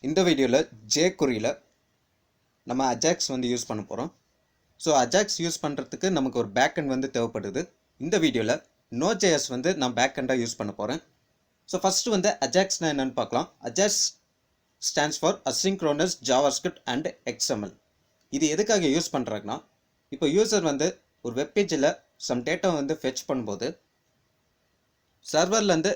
இந்த வீடியோவில் jQueryல நம்ம அஜாக்ஸ் வந்து யூஸ் பண்ண போகிறோம். ஸோ அஜாக்ஸ் யூஸ் பண்ணுறதுக்கு நமக்கு ஒரு பேக்கெண்ட் வந்து தேவைப்படுது. இந்த வீடியோவில் Node.js வந்து நான் பேக்கெண்டாக யூஸ் பண்ண போகிறேன். ஸோ ஃபஸ்ட்டு வந்து அஜாக்ஸ்னா என்னென்னு பார்க்கலாம். Ajax stands for asynchronous JavaScript and XML. இது எதுக்காக யூஸ் பண்ணுறாங்கன்னா, இப்போ யூசர் வந்து ஒரு வெப்பேஜில் சம் டேட்டா வந்து ஃபெச் பண்ணும்போது சர்வர்லேருந்து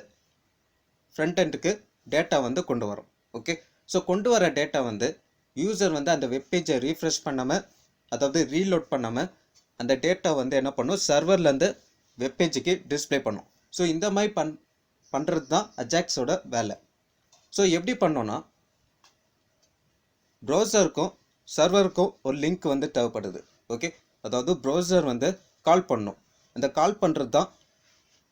ஃப்ரண்ட் எண்டுக்கு டேட்டா வந்து கொண்டு வரும். ஓகே, ஸோ கொண்டு வர டேட்டா வந்து யூசர் வந்து அந்த வெப்பேஜை ரீஃப்ரெஷ் பண்ணாமல், அதாவது ரீலோட் பண்ணாமல் அந்த டேட்டா வந்து என்ன பண்ணும், சர்வர்லேருந்து வெப்பேஜுக்கு டிஸ்பிளே பண்ணும். ஸோ இந்த மாதிரி பண்ணுறது தான் அஜாக்ஸோட வேலை. ஸோ எப்படி பண்ணோன்னா, ப்ரௌசருக்கும் சர்வருக்கும் ஒரு லிங்க் வந்து தேவைப்படுது. ஓகே, அதாவது ப்ரௌசர் வந்து கால் பண்ணும். அந்த கால் பண்ணுறது தான்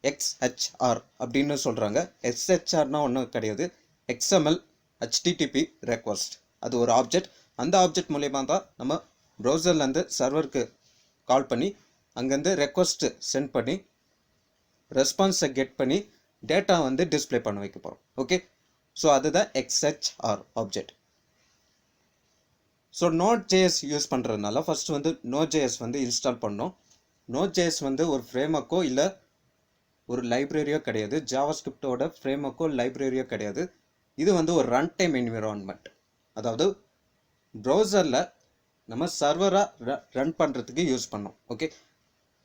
XHR அப்படின்னு சொல்கிறாங்க. XHRனா ஒன்றும் கிடையாது, XML HTTP ரெக்வஸ்ட். அது ஒரு ஆப்ஜெக்ட். அந்த ஆப்ஜெக்ட் மூலயமா தான் நம்ம ப்ரௌசர்லேருந்து சர்வருக்கு கால் பண்ணி அங்கேருந்து ரெக்வஸ்ட்டு சென்ட் பண்ணி ரெஸ்பான்ஸை கெட் பண்ணி டேட்டா வந்து டிஸ்பிளே பண்ண வைக்க போகிறோம். ஓகே, ஸோ அதுதான் XHR object. So Node.js use பண்ணுறதுனால ஃபஸ்ட்டு வந்து Node.js வந்து இன்ஸ்டால் பண்ணோம். Node.js வந்து ஒரு ஃப்ரேம்வொர்க்கோ இல்லை ஒரு லைப்ரரியோ கிடையாது. ஜாவாஸ்கிரிப்டோட ஃப்ரேம்வொர்க்கோ லைப்ரரியோ கிடையாது. இது வந்து ஒரு ரன் டைம் என்விரான்மெண்ட். அதாவது ப்ரௌசரில் நம்ம சர்வராக ரன் பண்ணுறதுக்கு யூஸ் பண்ணோம். ஓகே,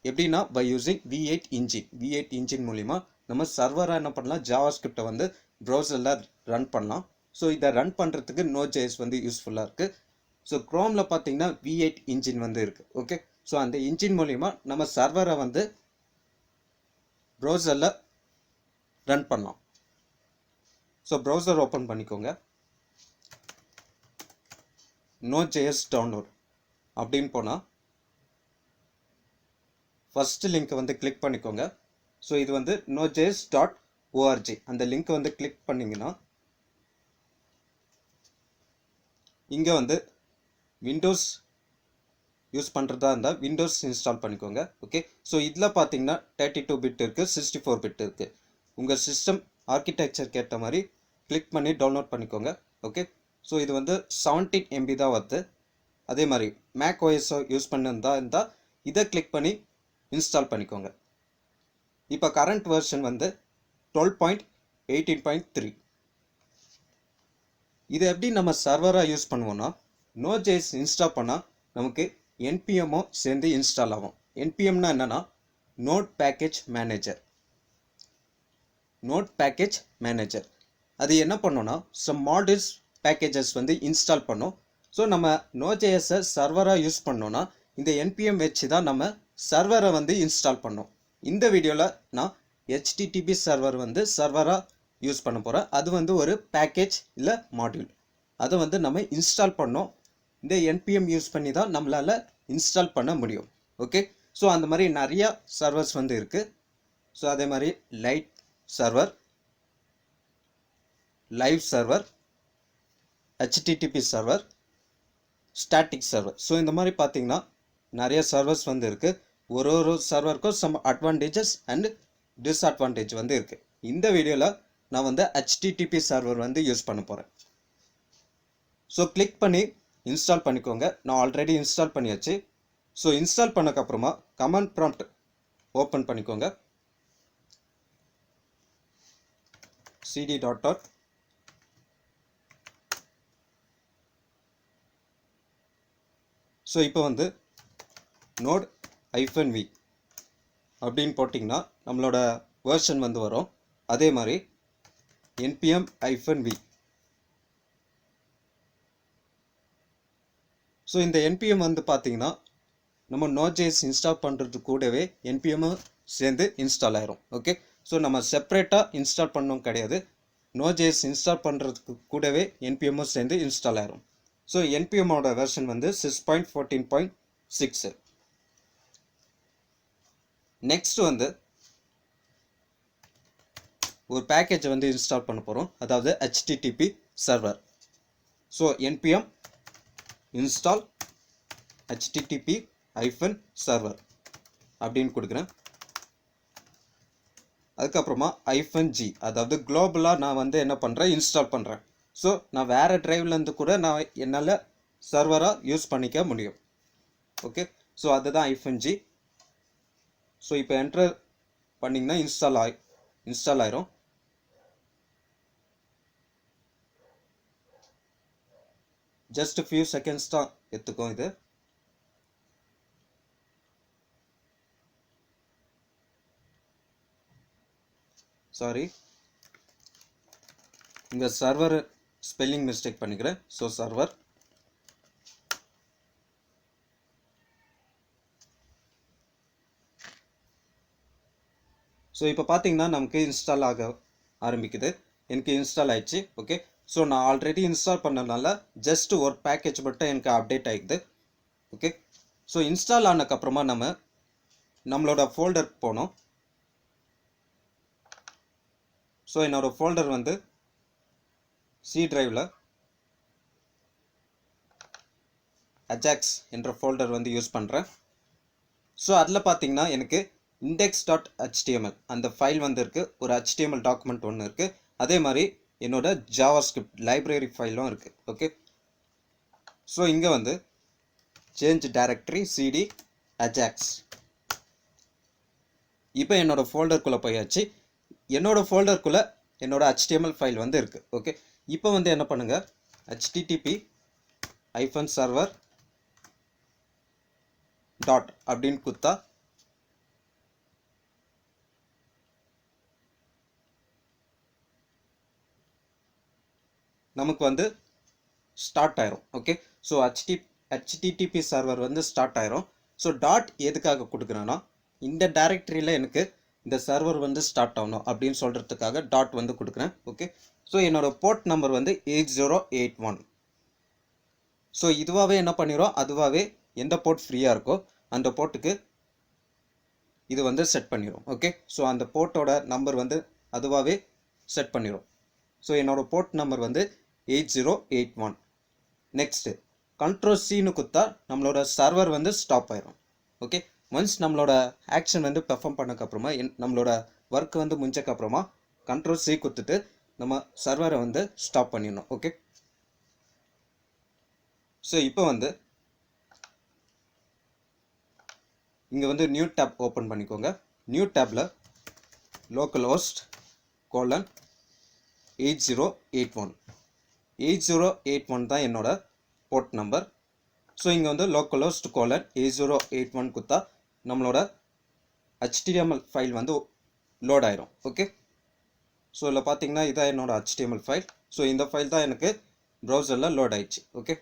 எப்படின்னா by using V8 engine. V8 engine மூலிமா நம்ம சர்வராக என்ன பண்ணலாம், ஜாவாஸ்கிரிப்டை வந்து ப்ரௌசரில் ரன் பண்ணலாம். ஸோ இதை ரன் பண்ணுறதுக்கு Node.js வந்து யூஸ்ஃபுல்லாக இருக்குது. ஸோ க்ரோமில் பார்த்தீங்கன்னா V8 இன்ஜின் வந்து இருக்குது. ஓகே, ஸோ அந்த இன்ஜின் மூலிமா நம்ம சர்வரை வந்து ப்ரௌசரில் ரன் பண்ணலாம். ஸோ ப்ரௌசர் ஓப்பன் பண்ணிக்கோங்க. Node.js டவுன்லோட் அப்படின்னு போனால் ஃபஸ்ட்டு லிங்க்கை வந்து கிளிக் பண்ணிக்கோங்க. ஸோ இது வந்து nodejs.org. அந்த லிங்க்கை வந்து கிளிக் பண்ணிங்கன்னா இங்கே வந்து விண்டோஸ் யூஸ் பண்ணுறதா இருந்தால் விண்டோஸ் இன்ஸ்டால் பண்ணிக்கோங்க. ஓகே, ஸோ இதில் பார்த்தீங்கன்னா 32 பிட் இருக்குது, 64 பிட் இருக்குது. உங்கள் சிஸ்டம் ஆர்கிடெக்சருக்கு ஏற்ற மாதிரி கிளிக் பண்ணி டவுன்லோட் பண்ணிக்கோங்க. ஓகே, ஸோ இது வந்து 17 MB தான் வருது. அதே மாதிரி மேக் OS யூஸ் இருந்தால் இதை கிளிக் பண்ணி இன்ஸ்டால் பண்ணிக்கோங்க. இப்போ கரண்ட் வெர்ஷன் வந்து 12.18.3. இது எப்படி நம்ம சர்வராக யூஸ் பண்ணுவோன்னா, Node.js இன்ஸ்டால் பண்ணால் நமக்கு NPMO சேர்ந்து இன்ஸ்டால் ஆகும். NPMனா என்னென்னா note package manager. Note package manager அது என்ன பண்ணோன்னா, சம் மாடியூல்ஸ் பேக்கேஜஸ் வந்து இன்ஸ்டால் பண்ணோம். ஸோ நம்ம Node.js சர்வராக யூஸ் பண்ணோன்னா இந்த NPM வச்சு தான் நம்ம சர்வரை வந்து இன்ஸ்டால் பண்ணோம். இந்த வீடியோவில் நான் HTTP சர்வர் வந்து சர்வராக யூஸ் பண்ண போகிறேன். அது வந்து ஒரு பேக்கேஜ் இல்லை மாடியூல். அதை வந்து நம்ம இன்ஸ்டால் பண்ணோம். இந்த NPM யூஸ் பண்ணி தான் நம்மளால் இன்ஸ்டால் பண்ண முடியும். ஓகே, ஸோ அந்த மாதிரி நிறையா சர்வர்ஸ் வந்து இருக்குது. ஸோ அதே மாதிரி light server, live server, HTTP server, static server. So இந்த மாதிரி பார்த்தீங்கன்னா நிறைய சர்வர்ஸ் வந்து இருக்குது. ஒரு சர்வருக்கும் சம் அட்வான்டேஜஸ் அண்ட் டிஸ்அட்வான்டேஜ் வந்து இருக்குது. இந்த வீடியோவில் நான் வந்து HTTP சர்வர் வந்து யூஸ் பண்ண போகிறேன். ஸோ கிளிக் பண்ணி இன்ஸ்டால் பண்ணிக்கோங்க. நான் ஆல்ரெடி இன்ஸ்டால் பண்ணியாச்சு. ஸோ இன்ஸ்டால் பண்ணக்கப்புறமா கமாண்ட் ப்ராம்ப்ட் ஓப்பன் பண்ணிக்கோங்க. cd.out ஸோ இப்போ வந்து node-v அப்படின்னு போட்டிங்கன்னா நம்மளோட வேர்ஷன் வந்து வரும். அதே மாதிரி npm-v. ஸோ இந்த NPM வந்து பார்த்தீங்கன்னா நம்ம Node.js இன்ஸ்டால் பண்ணுறது கூடவே NPM சேர்ந்து இன்ஸ்டால் ஆயிரும். ஓகே, ஸோ நம்ம செப்பரேட்டாக இன்ஸ்டால் பண்ணணும் கிடையாது. Node.js இன்ஸ்டால் பண்ணுறதுக்கு கூடவே NPM சேர்ந்து இன்ஸ்டால் ஆயிரும். ஸோ NPMோட வெர்ஷன் வந்து 6.14.6. நெக்ஸ்ட் வந்து ஒரு பேக்கேஜை வந்து இன்ஸ்டால் பண்ண போகிறோம், அதாவது HTTP server. So npm install http-server அப்படின்னு கொடுக்குறேன். அதுக்கப்புறமா -g, அதாவது குளோபலாக நான் வந்து என்ன பண்ணுறேன், இன்ஸ்டால் பண்ணுறேன். ஸோ நான் வேறு ட்ரைவ்லேருந்து கூட நான் என்னால் சர்வராக யூஸ் பண்ணிக்க முடியும். ஓகே, ஸோ அதுதான் -G. ஸோ இப்போ என்டர் பண்ணிங்கன்னா இன்ஸ்டால் ஆயிரும். ஜஸ்ட் ஃபியூ செகண்ட்ஸ் தான் எடுத்துக்கும் இது. சாரி, இங்கே சர்வர் ஸ்பெல்லிங் மிஸ்டேக் பண்ணிக்கிறேன். So server. ஸோ இப்போ பார்த்தீங்கன்னா நமக்கு இன்ஸ்டால் ஆக ஆரம்பிக்குது. எனக்கு இன்ஸ்டால் ஆயிடுச்சு. ஓகே, ஸோ நான் ஆல்ரெடி இன்ஸ்டால் பண்ணனால ஜஸ்ட் ஒரு பேக்கேஜ் மட்டும் எனக்கு அப்டேட் ஆகிக்குது. ஓகே, ஸோ இன்ஸ்டால் ஆனதுக்கப்புறமா நம்மளோட ஃபோல்டர் போனோம். ஸோ என்னோடய ஃபோல்டர் வந்து சி டிரைவில் அஜாக்ஸ் என்ற ஃபோல்டர் வந்து யூஸ் பண்ணுறேன். ஸோ அதில் பார்த்தீங்கன்னா எனக்கு index.html அந்த ஃபைல் வந்து இருக்குது. ஒரு HTML டாக்குமெண்ட் ஒன்று இருக்குது. அதே மாதிரி என்னோட ஜாவாஸ்கிரிப்ட் லைப்ரரி ஃபைலும் இருக்குது. ஓகே, ஸோ இங்கே வந்து சேஞ்ச் டைரக்டரி cd ajax. இப்போ என்னோட ஃபோல்டருக்குள்ளே போயாச்சு. என்னோட ஃபோல்டருக்குள்ளே என்னோட HTML ஃபைல் வந்து இருக்குது. ஓகே, இப்போ வந்து என்ன பண்ணுங்கள், http:/server டாட் அப்படின்னு குத்தா நமக்கு வந்து ஸ்டார்ட் ஆயிரும். ஓகே, ஸோ HTTP சர்வர் வந்து ஸ்டார்ட் ஆயிரும். ஸோ டாட் எதுக்காக கொடுக்குறேன்னா, இந்த டைரக்டரியில் எனக்கு இந்த சர்வர் வந்து ஸ்டார்ட் ஆகணும் அப்படின்னு சொல்கிறதுக்காக டாட் வந்து கொடுக்குறேன். ஓகே, ஸோ என்னோட போர்ட் நம்பர் வந்து 8081. ஸோ இதுவாகவே என்ன பண்ணிடும், அதுவாகவே எந்த போர்ட் ஃப்ரீயாக இருக்கோ அந்த போர்ட்டுக்கு இது வந்து செட் பண்ணிடும். ஓகே, ஸோ அந்த போர்ட்டோட நம்பர் வந்து அதுவாகவே செட் பண்ணிடும். ஸோ என்னோட போர்ட் நம்பர் வந்து 8081. நெக்ஸ்ட்டு Ctrl+C குத்தா நம்மளோட சர்வர் வந்து ஸ்டாப் ஆயிரும். ஓகே, ஒன்ஸ் நம்மளோட ஆக்ஷன் வந்து பெர்ஃபார்ம் பண்ணக்கப்புறமா நம்மளோட ஒர்க் வந்து முடிஞ்சக்கப்புறமா Ctrl+C குத்துட்டு நம்ம சர்வரை வந்து ஸ்டாப் பண்ணிடணும். ஓகே, ஸோ இப்போ வந்து இங்கே வந்து நியூ டேப் ஓப்பன் பண்ணிக்கோங்க. நியூ டேப்பில் localhost 8081 தான் என்னோட போர்ட் நம்பர். ஸோ இங்கே வந்து localhost 8081 குத்தா நம்மளோட HTML ஃபைல் வந்து லோட் ஆயிரும். ஓகே, ஸோ இதில் பார்த்தீங்கன்னா இதான் என்னோட HTML ஃபைல். ஸோ இந்த ஃபைல் தான் எனக்கு ப்ரௌசரில் லோட் ஆயிடுச்சு. ஓகே,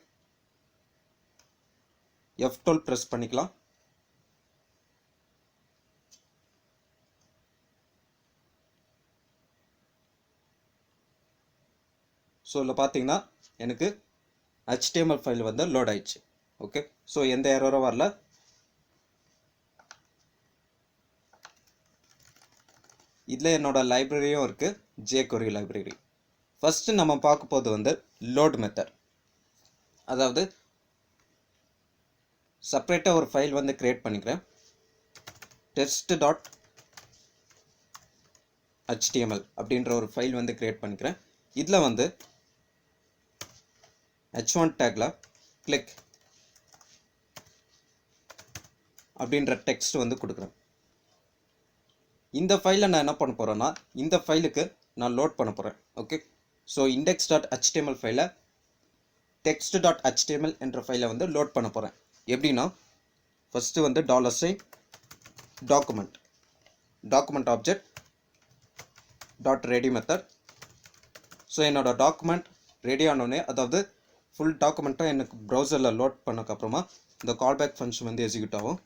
F12 ப்ரெஸ் பண்ணிக்கலாம். ஸோ இதில் பார்த்தீங்கன்னா எனக்கு HTML ஃபைல் வந்து லோட் ஆயிடுச்சு. ஓகே, ஸோ எந்த எரரும் வரல. இதில் என்னோட லைப்ரரியும் இருக்குது, jQuery லைப்ரரி. ஃபஸ்ட்டு நம்ம பார்க்க போது வந்து லோட் மெத்தட். அதாவது செப்பரேட்டாக ஒரு ஃபைல் வந்து க்ரியேட் பண்ணிக்கிறேன். test.html அப்படின்ற ஒரு ஃபைல் வந்து க்ரியேட் பண்ணிக்கிறேன். இதில் வந்து h1 டேக்கில் கிளிக் அப்படின்ற டெக்ஸ்ட் வந்து கொடுக்குறேன். இந்த ஃபைலை நான் என்ன பண்ண போகிறேன்னா, இந்த ஃபைலுக்கு நான் லோட் பண்ண போகிறேன். ஓகே, ஸோ index.html ஃபைலை text.html என்ற ஃபைலை வந்து லோட் பண்ண போகிறேன். எப்படின்னா, ஃபஸ்ட்டு வந்து document object .ready method. So என்னோட டாக்குமெண்ட் ரெடி ஆனோடனே, அதாவது ஃபுல் டாக்குமெண்ட்டாக எனக்கு ப்ரௌசரில் லோட் பண்ணக்கப்புறமா இந்த கால்பேக் ஃபங்க்ஷன் வந்து எக்ஸிக்யூட் ஆகும்.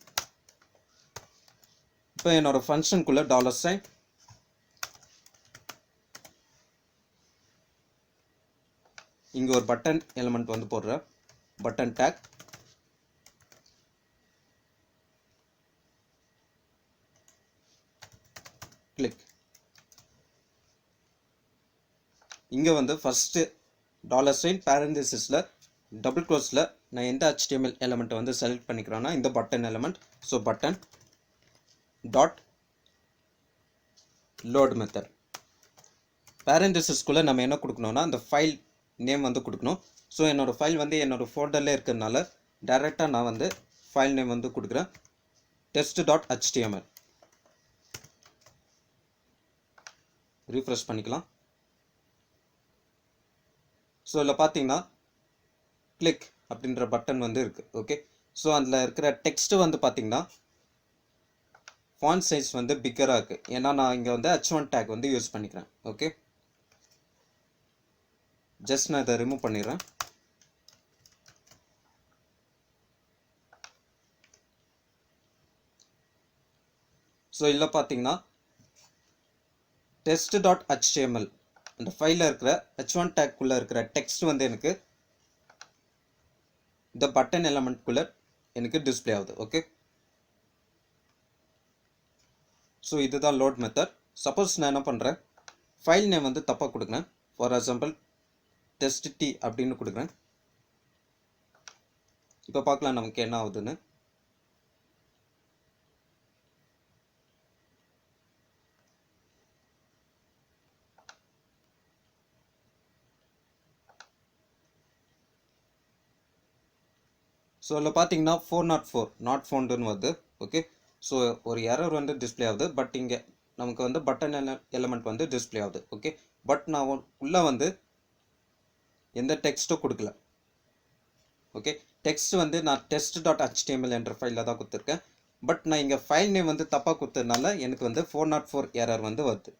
இப்போ என்னோடய ஃபங்க்ஷனுக்குள்ளே $, இங்கே ஒரு பட்டன் எலிமெண்ட் வந்து போடுறேன். Button take, click. இங்கே வந்து ஃபஸ்ட்டு $parenthesisல டபுள் க்ளோஸில் நான் எந்த HTML எலிமெண்ட்டை வந்து செலக்ட் பண்ணிக்கிறேன்னா இந்த button element. So button dot load method. பேரண்டசிஸ்குள்ளே நம்ம என்ன கொடுக்கணும்னா அந்த ஃபைல் நேம் வந்து கொடுக்கணும். ஸோ என்னோடய ஃபைல் வந்து என்னோடய ஃபோல்டரில் இருக்கிறதுனால டைரெக்டாக நான் வந்து ஃபைல் நேம் வந்து கொடுக்குறேன் test.html. ரீஃப்ரெஷ் பண்ணிக்கலாம். ஸோ இதில் பார்த்தீங்கன்னா கிளிக் அப்படின்ற பட்டன் வந்து இருக்குது. ஓகே, ஸோ அதில் இருக்கிற டெக்ஸ்ட்டு வந்து பார்த்தீங்கன்னா ஃபாண்ட் சைஸ் வந்து பிக்கராக இருக்குது. ஏன்னா நான் இங்கே வந்து h1 டேக் வந்து யூஸ் பண்ணிக்கிறேன். ஓகே, ஜஸ்ட் நான் இதை ரிமூவ் பண்ணிடுறேன். ஸோ இதில் பார்த்தீங்கன்னா test.html அந்த ஃபைலில் இருக்கிற h1 டேக்குள்ளே இருக்கிற டெக்ஸ்ட் வந்து எனக்கு இந்த பட்டன் எலமெண்ட்குள்ளே எனக்கு டிஸ்பிளே ஆகுது. ஓகே, ஸோ இதுதான் லோட் மெத்தட். சப்போஸ் நான் என்ன பண்ணுறேன், ஃபைல் நேம் வந்து தப்பாக கொடுக்குறேன். ஃபார் எக்ஸாம்பிள் test.t அப்படின்னு கொடுக்குறேன். இப்போ பார்க்கலாம் நமக்கு என்ன ஆகுதுன்னு. ஸோ இதில் பார்த்தீங்கன்னா 404 நாட் ஃபவுண்டுன்னு வருது. ஓகே, ஸோ ஒரு எரர் வந்து டிஸ்பிளே ஆகுது. பட் இங்கே நமக்கு வந்து பட்டன் எலமெண்ட் வந்து டிஸ்பிளே ஆகுது. ஓகே, பட் நான் உள்ளே வந்து எந்த டெக்ஸ்ட்டும் கொடுக்கல. ஓகே, டெக்ஸ்ட் வந்து நான் test.html என்ற ஃபைலில் தான் கொடுத்துருக்கேன். பட் நான் இங்கே ஃபைல் நேம் வந்து தப்பாக கொடுத்ததுனால எனக்கு வந்து 404 எரர் வந்து வருது.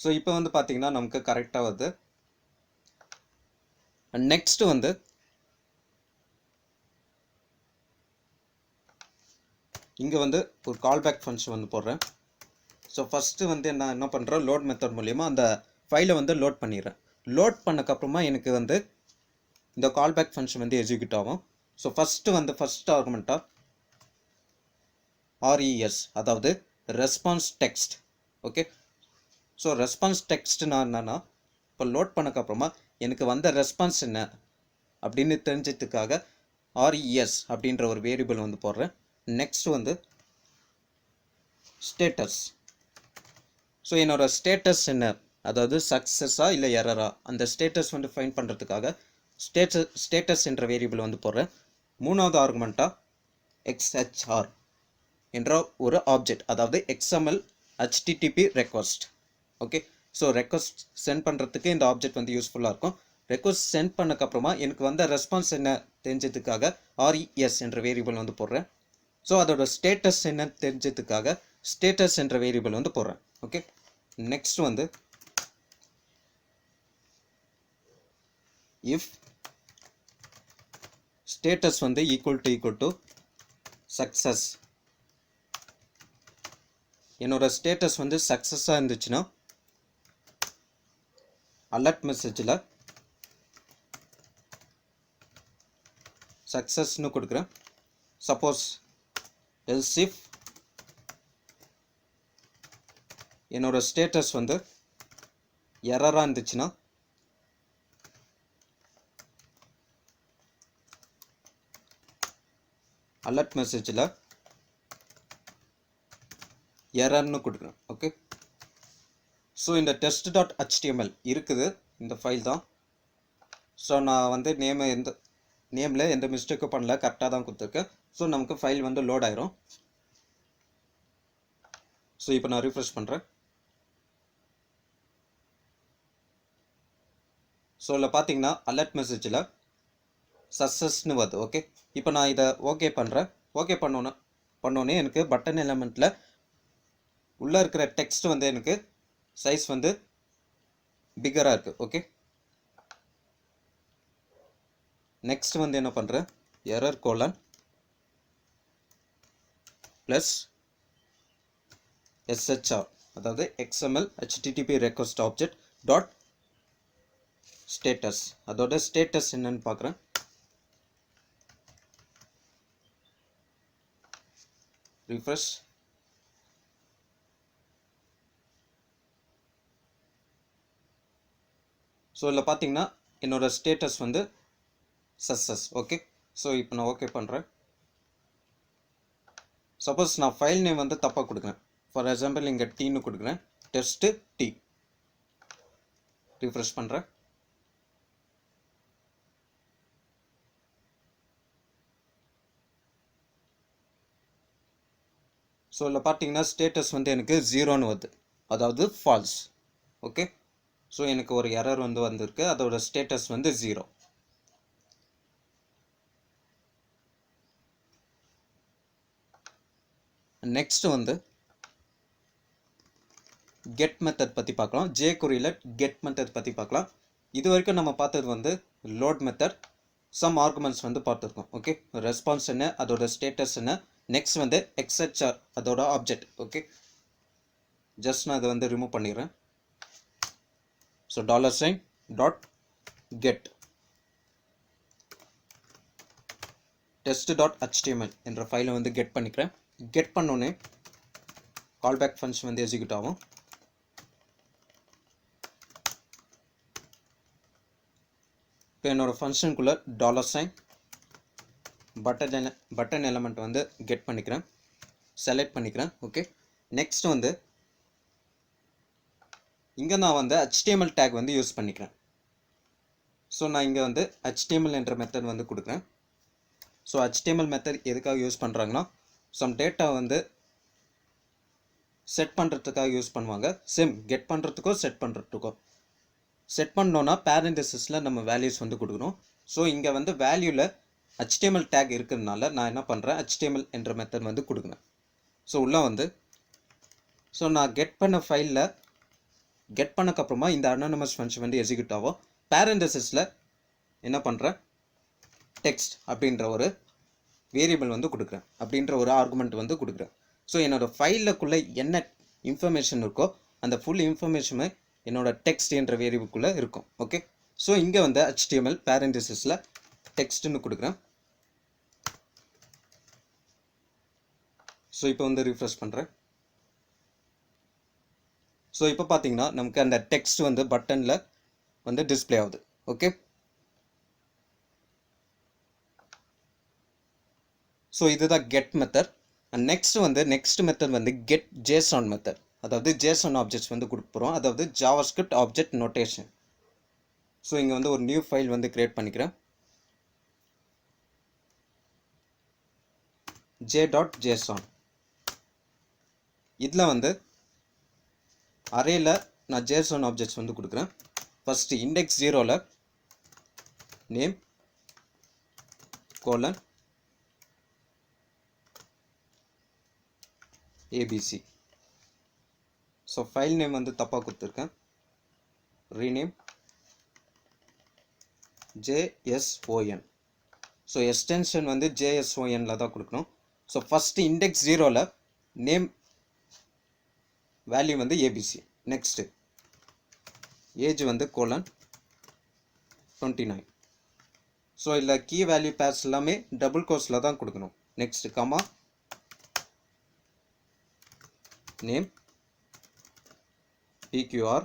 ஸோ இப்போ வந்து பார்த்தீங்கன்னா நமக்கு கரெக்டாக வருது. நெக்ஸ்ட் வந்து இங்கே வந்து ஒரு கால்பேக் ஃபங்க்ஷன் வந்து போடுறேன். ஸோ ஃபஸ்ட்டு வந்து நான் என்ன பண்ணுறேன், லோட் மெத்தட் மூலிமா அந்த ஃபைலை வந்து லோட் பண்ணிடுறேன். லோட் பண்ணக்கப்புறமா எனக்கு வந்து இந்த கால்பேக் ஃபங்க்ஷன் வந்து எக்ஸிக்யூட் ஆகும். ஸோ ஃபஸ்ட் ஆர்குமெண்ட்டாக RES அதாவது response text. Okay, so response டெக்ஸ்ட்னா என்னன்னா, இப்போ லோட் பண்ணக்கப்புறமா எனக்கு வந்த ரெஸ்பான்ஸ் என்ன அப்படின்னு தெரிஞ்சதுக்காக RES அப்படின்ற ஒரு வேரியபிள் வந்து போடுறேன். நெக்ஸ்ட் வந்து ஸ்டேட்டஸ். ஸோ என்னோட ஸ்டேட்டஸ் என்ன, அதாவது சக்ஸஸா இல்லை எரரா, அந்த ஸ்டேட்டஸ் வந்து ஃபைண்ட் பண்ணுறதுக்காக ஸ்டேட்டஸ் என்ற வேரியபிள் வந்து போடுறேன். மூணாவது ஆர்குமெண்ட்டாக XHR என்ற ஒரு ஆப்ஜெக்ட், அதாவது XML HTTP request. Okay, so request send பண்ணுறதுக்கு இந்த ஆப்ஜெக்ட் வந்து யூஸ்ஃபுல்லாக இருக்கும். ரெக்வஸ்ட் சென்ட் பண்ணக்கப்புறமா எனக்கு வந்த ரெஸ்பான்ஸ் என்ன தெரிஞ்சதுக்காக RES என்ற வேரியபிள் வந்து போடுறேன். ஸோ அதோட ஸ்டேட்டஸ் என்ன தெரிஞ்சதுக்காக ஸ்டேட்டஸ் என்ற வேரியபிள் வந்து போடுறேன். ஓகே, நெக்ஸ்ட் வந்து இஃப் ஸ்டேட்டஸ் வந்து ஈக்குவல் டு சக்ஸஸ். என்னோட ஸ்டேட்டஸ் வந்து சக்ஸஸாக இருந்துச்சுன்னா அலர்ட் மெசேஜில் சக்ஸஸ்னு கொடுக்குறேன். சப்போஸ் எல்ஸ் இஃப் என்னோட ஸ்டேட்டஸ் வந்து எரராக இருந்துச்சுன்னா அலர்ட் மெசேஜில் எரர்னு கொடுக்குறேன். ஓகே, ஸோ இந்த test.html இருக்குது, இந்த ஃபைல் தான். ஸோ நான் வந்து நேமில் எந்த மிஸ்டேக்கும் பண்ணல, கரெக்டாக தான் கொடுத்துருக்கேன். ஸோ நமக்கு ஃபைல் வந்து லோட் ஆயிரும். ஸோ இப்போ நான் ரீஃப்ரெஷ் பண்ணுறேன். ஸோ இதில் பார்த்தீங்கன்னா அலர்ட் மெசேஜில் சக்ஸஸ்னு வருது. ஓகே, இப்போ நான் இதை ஓகே பண்ணுறேன். ஓகே பண்ணோன்னே எனக்கு பட்டன் எலமெண்ட்டில் உள்ளே இருக்கிற டெக்ஸ்ட் வந்து எனக்கு சைஸ் வந்து பிக்கராக இருக்குது. ஓகே, நெக்ஸ்ட் வந்து என்ன பண்ணுறேன், எரர் கோலன் ப்ளஸ் SHR, அதாவது XML HTTP request object dot status. அதோட ஸ்டேட்டஸ் என்னன்னு பார்க்குறேன். ரிஃப்ரெஷ். ஸோ இதில் பார்த்தீங்கன்னா என்னோட ஸ்டேட்டஸ் வந்து சக்ஸஸ். ஓகே, ஸோ இப்போ நான் ஓகே பண்ணுறேன். சப்போஸ் நான் ஃபைல் நேம் வந்து தப்பாக கொடுக்குறேன், ஃபார் எக்ஸாம்பிள் இங்கே டீன்னு கொடுக்குறேன், டெஸ்ட்டு டி. ரிஃப்ரெஷ் பண்ணுறேன். ஸோ இதில் பார்த்தீங்கன்னா ஸ்டேட்டஸ் வந்து எனக்கு 0ன்னு வருது, அதாவது ஃபால்ஸ். ஓகே, ஸோ எனக்கு ஒரு எரர் வந்து வந்திருக்கு, அதோட ஸ்டேட்டஸ் வந்து 0. நெக்ஸ்ட் வந்து கெட் மெத்தட் பற்றி பார்க்கலாம். jQueryல கெட் மெத்தட் பற்றி பார்க்கலாம். இது வரைக்கும் நம்ம பார்த்தது வந்து லோட் மெத்தட், சம் ஆர்குமெண்ட்ஸ் வந்து பார்த்துருக்கோம். ஓகே, ரெஸ்பான்ஸ் என்ன, அதோட ஸ்டேட்டஸ் என்ன. நெக்ஸ்ட் வந்து எக்ஸெட்ஆர், அதோட ஆப்ஜெக்ட். ஓகே, ஜஸ்ட் நான் அதை வந்து ரிமூவ் பண்ணிடுறேன். ஸோ $.get test.html என்ற ஃபைலை வந்து கெட் பண்ணிக்கிறேன். கெட் பண்ணோன்னே கால்பேக் ஃபங்க்ஷன் வந்து எக்ஸிக்யூட் ஆகும். இப்போ என்னோடய ஃபங்க்ஷனுக்குள்ளே பட்டன் எலமெண்ட் வந்து கெட் பண்ணிக்கிறேன், செலக்ட் பண்ணிக்கிறேன். ஓகே, நெக்ஸ்ட் வந்து இங்கே நான் வந்து HTML டேக் வந்து யூஸ் பண்ணிக்கிறேன். ஸோ நான் இங்கே வந்து HTML என்ற மெத்தட் வந்து கொடுக்குறேன். ஸோ HTML மெத்தட் எதுக்காக யூஸ் பண்ணுறாங்கன்னா, சம் டேட்டா வந்து செட் பண்ணுறதுக்காக யூஸ் பண்ணுவாங்க. சேம் கெட் பண்ணுறதுக்கோ செட் பண்ணுறதுக்கோ. செட் பண்ணோன்னா பேரண்டசிஸில் நம்ம வேல்யூஸ் வந்து கொடுக்கணும். ஸோ இங்கே வந்து வேல்யூவில் HTML டேக் இருக்கிறதுனால நான் என்ன பண்ணுறேன், HTML என்ற மெத்தட் வந்து கொடுக்குறேன். ஸோ உள்ளே வந்து ஸோ நான் கெட் பண்ண ஃபைலில் கெட் பண்ணக்கப்புறமா இந்த அனானிமஸ் ஃபங்க்ஷன் வந்து எக்ஸிக்யூட் ஆகும். பேரண்டசிஸில் என்ன பண்ணுறேன், டெக்ஸ்ட் அப்படின்ற ஒரு வேரியபிள் வந்து கொடுக்குறேன், அப்படின்ற ஒரு ஆர்குமெண்ட் வந்து கொடுக்குறேன். ஸோ என்னோடய ஃபைலுக்குள்ளே என்ன இன்ஃபர்மேஷன் இருக்கோ அந்த ஃபுல் இன்ஃபர்மேஷனை என்னோட டெக்ஸ்ட் என்ற வேரியபிள்குள்ளே இருக்கும். ஓகே, ஸோ இங்கே வந்து HTML பேரண்டசிஸில் டெக்ஸ்ட்னு கொடுக்குறேன். ஸோ இப்போ வந்து ரிஃப்ரெஷ் பண்ணுறேன். ஸோ இப்போ பார்த்தீங்கன்னா நமக்கு அந்த டெக்ஸ்ட் வந்து பட்டனில் வந்து டிஸ்பிளே ஆகுது. ஓகே, ஸோ இதுதான் get method. And next method வந்து கெட் JSON மெத்தட், அதாவது JSON ஆப்ஜெக்ட்ஸ் வந்து கொடுக்க போகிறோம், அதாவது ஜாவாஸ்கிரிப்ட் ஆப்ஜெக்ட் நோட்டேஷன். ஸோ இங்கே வந்து ஒரு நியூ ஃபைல் வந்து கிரியேட் பண்ணிக்கிறேன், j.json. இதில் வந்து அரேல நான் JSON ஆப்ஜெக்ட்ஸ் வந்து கொடுக்குறேன். ஃபஸ்ட்டு இண்டெக்ஸ் 0ல் name colon ABC. So file name வந்து தப்பாக கொடுத்துருக்கேன், ரீநேம் JSON. ஸோ எக்ஸ்டென்ஷன் வந்து JSONல தான் கொடுக்கணும். ஸோ ஃபஸ்ட்டு இண்டெக்ஸ் 0ல் நேம் வேல்யூ வந்து ABC. நெக்ஸ்ட்டு ஏஜ் வந்து கோலன் 29. ஸோ இல்லை கீ வேல்யூ பேர்ஸ் எல்லாமே டபுள் கோர்ஸில் தான் கொடுக்கணும். Next comma name PQR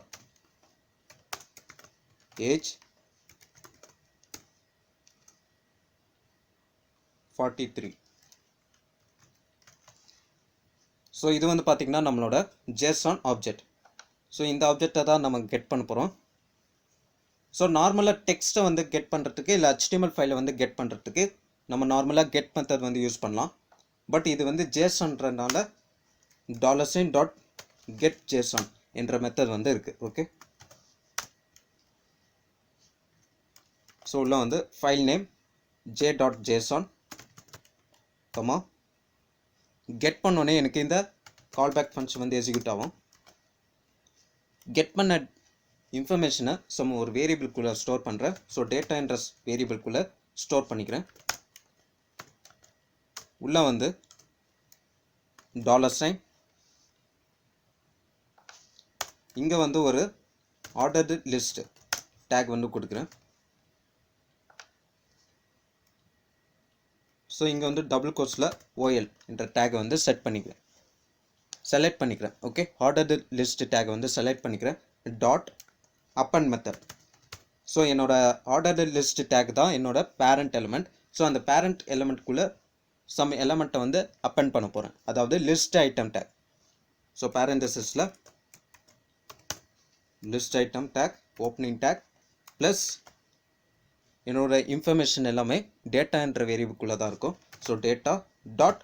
age 43. So இது வந்து பார்த்திங்கன்னா நம்மளோட JSON ஆப்ஜெக்ட். ஸோ இந்த ஆப்ஜெக்டை தான் நம்ம கெட் பண்ண போகிறோம். ஸோ நார்மலாக டெக்ஸ்ட்டை வந்து கெட் பண்ணுறதுக்கு இல்லை HTML ஃபைலை வந்து கெட் பண்ணுறதுக்கு நம்ம நார்மலாக கெட் மெத்தட் வந்து யூஸ் பண்ணலாம். பட் இது வந்து JSONன்றனால $.getJSON என்ற மெத்தட் வந்து இருக்குது. ஓகே, ஸோ உள்ள வந்து file name j.json comma get பண்ணோன்னே எனக்கு இந்த கால்பேக் ஃபங்க்ஷன் வந்து எக்ஸிக்யூட் ஆகும். கெட் பண்ண இன்ஃபர்மேஷனை ஒரு வேரியபிள்குள்ளே ஸ்டோர் பண்ணுறேன். ஸோ டேட்டா என்ற வேரியபிள்குள்ளே ஸ்டோர் பண்ணிக்கிறேன். உள்ளே வந்து $, இங்கே வந்து ஒரு ஆர்டர்டு லிஸ்ட் டேக் வந்து கொடுக்குறேன். ஸோ இங்கே வந்து டபுள் கோர்ஸில் OL என்ற டேகை வந்து செலக்ட் பண்ணிக்கிறேன். ஓகே, ஆர்டர்டு லிஸ்ட் டேகை வந்து செலக்ட் பண்ணிக்கிறேன். Dot append method. ஸோ என்னோட ஆர்டர்டு லிஸ்ட் டேக் தான் என்னோட பேரண்ட் எலிமெண்ட். ஸோ அந்த பேரண்ட் எலிமெண்ட்குள்ளே சம் எலிமெண்ட்டை வந்து அப்பெண்ட் பண்ண போகிறேன், அதாவது லிஸ்ட் ஐட்டம் டேக். ஸோ பேரந்தசிஸில் list item tag opening tag plus என்னோட இன்ஃபர்மேஷன் எல்லாமே டேட்டான்ற வேரியபிள்குள்ளே தான் இருக்கும். ஸோ டேட்டா டாட்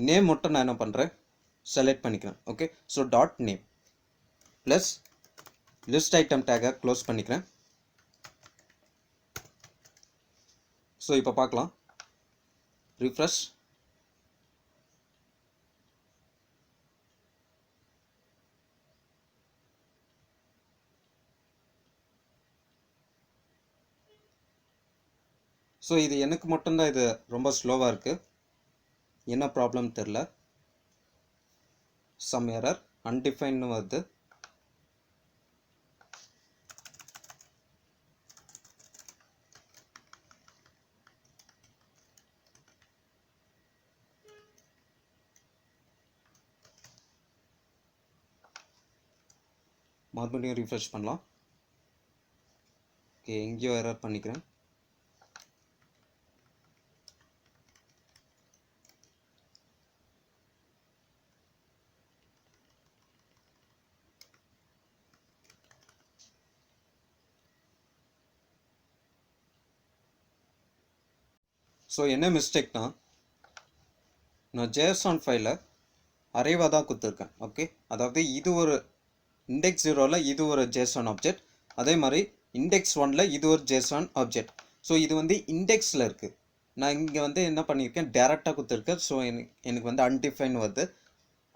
நேம் மட்டும் நான் என்ன பண்ணுறேன், செலக்ட் பண்ணிக்கிறேன். Okay, so dot name plus list item டேக்கை க்ளோஸ் பண்ணிக்கிறேன். ஸோ இப்போ பார்க்கலாம், ரிஃப்ரெஷ். ஸோ இது எனக்கு மட்டும்தான் இது ரொம்ப ஸ்லோவாக இருக்குது, என்ன ப்ராப்ளம் தெரில. சம் எரர் அன்டிஃபைன்னு வருது. மறுபடியும் ரிஃப்ரெஷ் பண்ணலாம். ஓகே, எங்கேயோ எரர் பண்ணிக்கிறேன். ஸோ என்ன மிஸ்டேக்னா, நான் JSON ஃபைலை அரேவாக தான் கொடுத்துருக்கேன். ஓகே, அதாவது இது ஒரு இண்டெக்ஸ் 0ல் இது ஒரு JSON ஆப்ஜெக்ட், அதே மாதிரி இண்டெக்ஸ் 1ல் இது ஒரு JSON ஆப்ஜெக்ட். ஸோ இது வந்து இண்டெக்ஸில் இருக்குது, நான் இங்கே வந்து என்ன பண்ணியிருக்கேன், டேரெக்டாக கொடுத்துருக்கேன். ஸோ எனக்கு வந்து அன்டிஃபைன் வருது.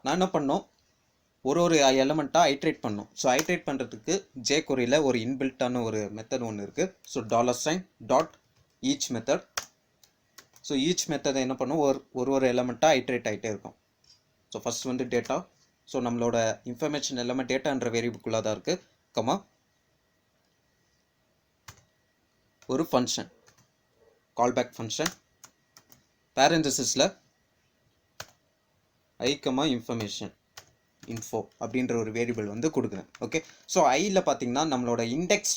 நான் என்ன பண்ணோம், ஒரு எலமெண்ட்டாக ஐட்ரேட் பண்ணோம். ஸோ ஐட்ரேட் பண்ணுறதுக்கு jQueryல ஒரு இன்பில்ட்டான ஒரு மெத்தட் ஒன்று இருக்குது. So $dot each method. So each method என்ன பண்ணும், ஒரு எலமெண்ட்டாக ஐட்ரேட் ஆகிட்டே இருக்கும். ஸோ ஃபஸ்ட் வந்து டேட்டா. ஸோ நம்மளோட இன்ஃபர்மேஷன் எல்லாமே டேட்டான்ற வேரியபிள்குள்ளே தான் இருக்குது. கமா ஒரு function, callback function. பேரந்தசிஸில் i comma information info அப்படின்ற ஒரு வேரியபிள் வந்து கொடுக்குறேன். ஓகே, ஸோ ஐயில் பார்த்தீங்கன்னா நம்மளோட இண்டெக்ஸ்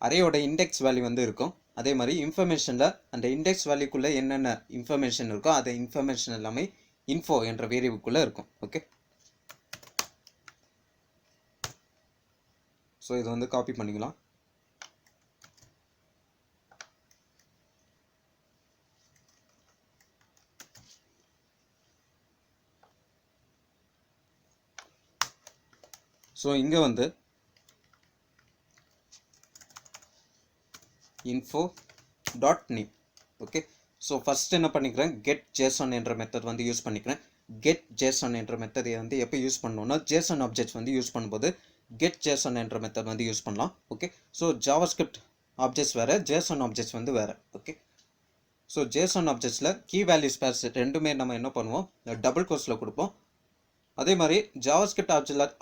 அரேயோட இண்டெக்ஸ் வேல்யூ வந்து இருக்கும். அதே மாதிரி இன்ஃபர்மேஷனில் அந்த இண்டெக்ஸ் வேல்யூக்குள்ளே என்னென்ன இன்ஃபர்மேஷன் இருக்கோ அந்த இன்ஃபர்மேஷன் எல்லாமே இன்ஃபோ என்ற வேரியபிள்குள்ளே இருக்கும். ஓகே, ஸோ இது வந்து காப்பி பண்ணிக்கலாம். ஸோ இங்கே வந்து info dot name. Okay, so first என்ன பண்ணிக்கிறேன், கெட் ஜேசன் என்ற மெத்தட் வந்து யூஸ் பண்ணிக்கிறேன். கெட் ஜேசன் என்ற மெத்தட் வந்து எப்போ யூஸ் பண்ணணும்னா, ஜேசன் ஆப்ஜெக்ட்ஸ் வந்து யூஸ் பண்ணும்போது கெட் ஜேசன் என்ற மெத்தட் வந்து யூஸ் பண்ணலாம். ஓகே, ஸோ ஜாவாஸ்கிரிப்ட் ஆப்ஜெக்ட்ஸ் வேறு, ஜேசன் ஆப்ஜெக்ட்ஸ் வந்து வேறு. ஓகே, ஸோ ஜேசன் ஆப்ஜெக்ட்ஸில் கீ வேல்யூ ஸ்பேஸ் ரெண்டுமே நம்ம என்ன பண்ணுவோம், டபுள் கோர்ஸில் கொடுப்போம். அதே மாதிரி ஜாவாஸ்கிரிப்ட்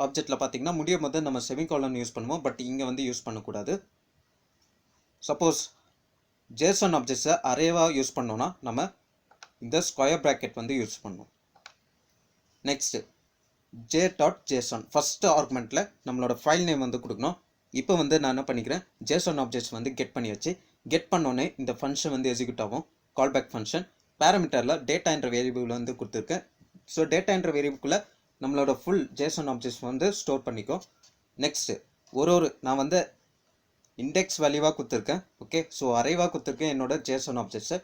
ஆப்ஜெக்டில் பார்த்தீங்கன்னா முடியும் போது நம்ம செமிகாலன் யூஸ் பண்ணுவோம், பட் இங்கே வந்து யூஸ் பண்ணக்கூடாது. சப்போஸ் ஜேசன் ஆப்ஜெக்ட்ஸை அரேவாக யூஸ் பண்ணோன்னா நம்ம இந்த ஸ்கொயர் ப்ராக்கெட் வந்து யூஸ் பண்ணணும். நெக்ஸ்ட்டு j.json ஃபஸ்ட்டு ஆர்குமெண்ட்டில் நம்மளோட ஃபைல் நேம் வந்து கொடுக்கணும். இப்போ வந்து நான் என்ன பண்ணிக்கிறேன், ஜேசன் ஆப்ஜெக்ட்ஸ் வந்து கெட் பண்ணியாச்சு. கெட் பண்ணோன்னே இந்த ஃபங்க்ஷன் வந்து எக்ஸிக்யூட் ஆகும், கால்பேக் ஃபங்க்ஷன். பேராமீட்டரில் டேட்டா என்ற வேரியபிள் வந்து கொடுத்துருக்கேன். ஸோ டேட்டா என்ற வேரியபிள்குள்ளே நம்மளோட ஃபுல் ஜேசன் ஆப்ஜெக்ட்ஸ் வந்து ஸ்டோர் பண்ணிக்கும். நெக்ஸ்ட்டு நான் வந்து இண்டெக்ஸ் வேல்யூவாக கொடுத்துருக்கேன். ஓகே, ஸோ அரேவாக கொடுத்துருக்கேன் என்னோட ஜேசன் ஆப்ஜெக்ட்ஸை.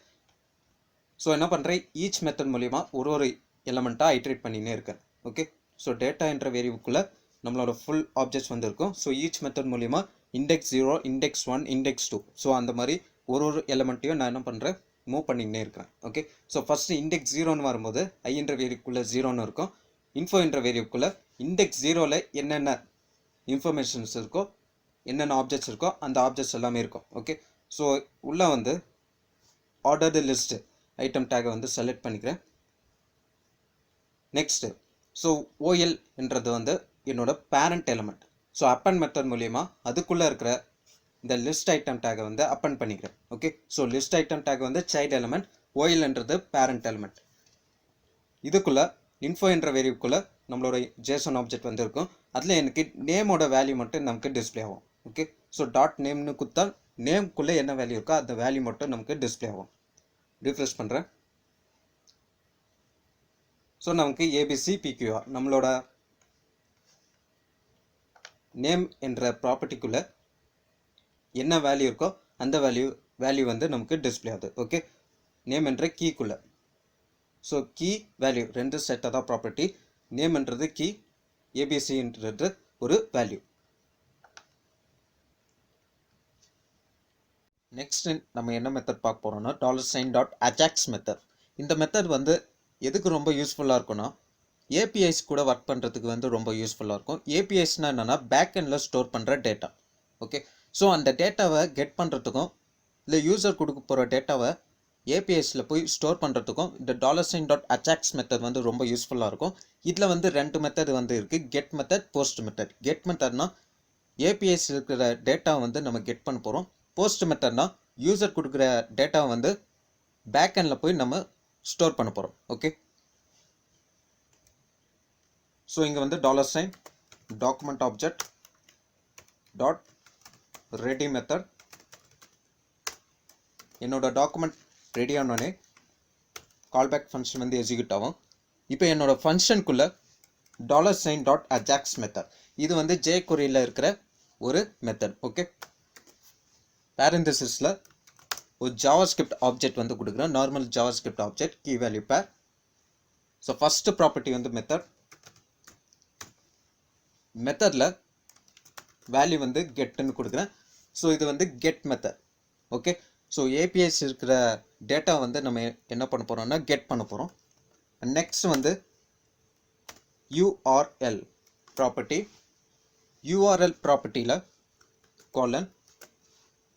ஸோ என்ன பண்ணுறேன், ஈச் மெத்தட் மூலிமா ஒரு எலமெண்ட்டாக ஐட்ரேட் பண்ணினே இருக்கேன். ஓகே, ஸோ டேட்டா என்ற வேரியபிள்குள்ளே நம்மளோட ஃபுல் ஆப்ஜெக்ட்ஸ் வந்து இருக்கும். ஸோ ஈச் மெத்தட் மூலிமா இண்டெக்ஸ் 0, இண்டெக்ஸ் 1, இண்டெக்ஸ் 2, ஸோ அந்த மாதிரி ஒரு எலமெண்ட்டையும் நான் என்ன பண்ணுறேன், மூவ் பண்ணிக்கிட்டே இருக்கிறேன். ஓகே, ஸோ ஃபஸ்ட்டு இண்டெக்ஸ் 0ன்னு வரும்போது ஐ என்ற வேரியபிள்குள்ளே 0ன்னு இருக்கும். இன்ஃபோ என்ற வேரியபிள்குள்ளே இண்டெக்ஸ் 0ல் என்னென்ன இன்ஃபர்மேஷன்ஸ் இருக்கோ, என்னென்ன ஆப்ஜெக்ட்ஸ் இருக்கோ அந்த ஆப்ஜெக்ட்ஸ் எல்லாமே இருக்கும். ஓகே, ஸோ உள்ளே வந்து ஆர்டர்டு லிஸ்ட்டு ஐட்டம் டேகை வந்து செலக்ட் பண்ணிக்கிறேன். நெக்ஸ்ட்டு ஸோ OL என்றது வந்து என்னோட பேரண்ட் எலிமெண்ட். ஸோ அப்பன் மெத்தட் மூலிமா அதுக்குள்ளே இருக்கிற இந்த லிஸ்ட் ஐட்டம் டேகை வந்து அப்பன் பண்ணிக்கிறேன். Okay, so list item take வந்து சைல்டு எலிமெண்ட், OL என்றது பேரண்ட் எலிமெண்ட். இதுக்குள்ளே இன்ஃபோ என்ற வேரியபிள்குள்ளே நம்மளோட ஜேசன் ஆப்ஜெக்ட் வந்து இருக்கும். அதில் எனக்கு நேமோட வேல்யூ மட்டும் நமக்கு டிஸ்பிளே ஆகும். ஓகே, ஸோ டாட் நேம்னு கொடுத்தா நேம்குள்ளே என்ன வேல்யூ இருக்கோ அந்த வேல்யூ மட்டும் நமக்கு டிஸ்பிளே ஆகும். ரிஃப்ரெஷ் பண்ணுறேன். ஸோ நமக்கு ஏபிசி பிக்யூஆர் நம்மளோட நேம் என்ற ப்ராப்பர்ட்டிக்குள்ளே என்ன வேல்யூ இருக்கோ அந்த வேல்யூ வந்து நமக்கு டிஸ்பிளே ஆகுது. ஓகே, நேம் என்ற கீக்குள்ளே. ஸோ கீ வேல்யூ ரெண்டு செட்டாக தான் ப்ராப்பர்ட்டி. நேம்ன்றது கீ, ஏபிசின்றது ஒரு வேல்யூ. நெக்ஸ்ட் நம்ம என்ன மெத்தட் பார்க்க போகிறோம்னா $sign.ajax மெத்தட். இந்த மெத்தட் வந்து எதுக்கு ரொம்ப யூஸ்ஃபுல்லாக இருக்கும்னா ஏபிஐஸ் கூட ஒர்க் பண்ணுறதுக்கு வந்து ரொம்ப யூஸ்ஃபுல்லாக இருக்கும். ஏபிஐஸ்னால் என்னென்னா பேக் எண்டில் ஸ்டோர் பண்ணுற டேட்டா. ஓகே, ஸோ அந்த டேட்டாவை கெட் பண்ணுறதுக்கும் இல்லை யூசர் கொடுக்க போகிற டேட்டாவை ஏபிஐஸில் போய் ஸ்டோர் பண்ணுறதுக்கும் இந்த $sign.ajax மெத்தட் வந்து ரொம்ப யூஸ்ஃபுல்லாக இருக்கும். இதில் வந்து ரெண்டு மெத்தட் வந்து இருக்குது, get method, post method. Get மெத்தட்னா ஏபிஐஸ் இருக்கிற டேட்டாவை வந்து நம்ம கெட் பண்ண போகிறோம். போஸ்ட் மெத்தட்னா யூசர் கொடுக்குற டேட்டாவை வந்து பேக் எண்டில் போய் நம்ம ஸ்டோர் பண்ண போகிறோம். ஓகே, ஸோ இங்கே வந்து $sign document object dot ready method. என்னோட டாக்குமெண்ட் ரெடி ஆனோடனே கால்பேக் ஃபங்க்ஷன் வந்து எக்ஸிக்யூட் ஆகும். இப்போ என்னோட ஃபங்க்ஷனுக்குள்ளே $sign.ajax மெத்தட், இது வந்து jQueryல இருக்கிற ஒரு மெத்தட். ஓகே, பேரந்தசிஸில் ஒரு ஜாவாஸ்கிரிப்ட் ஆப்ஜெக்ட் வந்து கொடுக்குறேன், normal JavaScript object, key value pair. So first property வந்து மெத்தடில் வேல்யூ வந்து கெட்டுன்னு கொடுக்குறேன். ஸோ இது வந்து கெட் மெத்தட். ஓகே, ஸோ ஏபிஎஸ் இருக்கிற டேட்டா வந்து நம்ம என்ன பண்ண போகிறோம்னா கெட் பண்ண போகிறோம். நெக்ஸ்ட் வந்து யூஆர்எல் ப்ராப்பர்ட்டி. யூஆர்எல் ப்ராப்பர்ட்டியில் கோலன்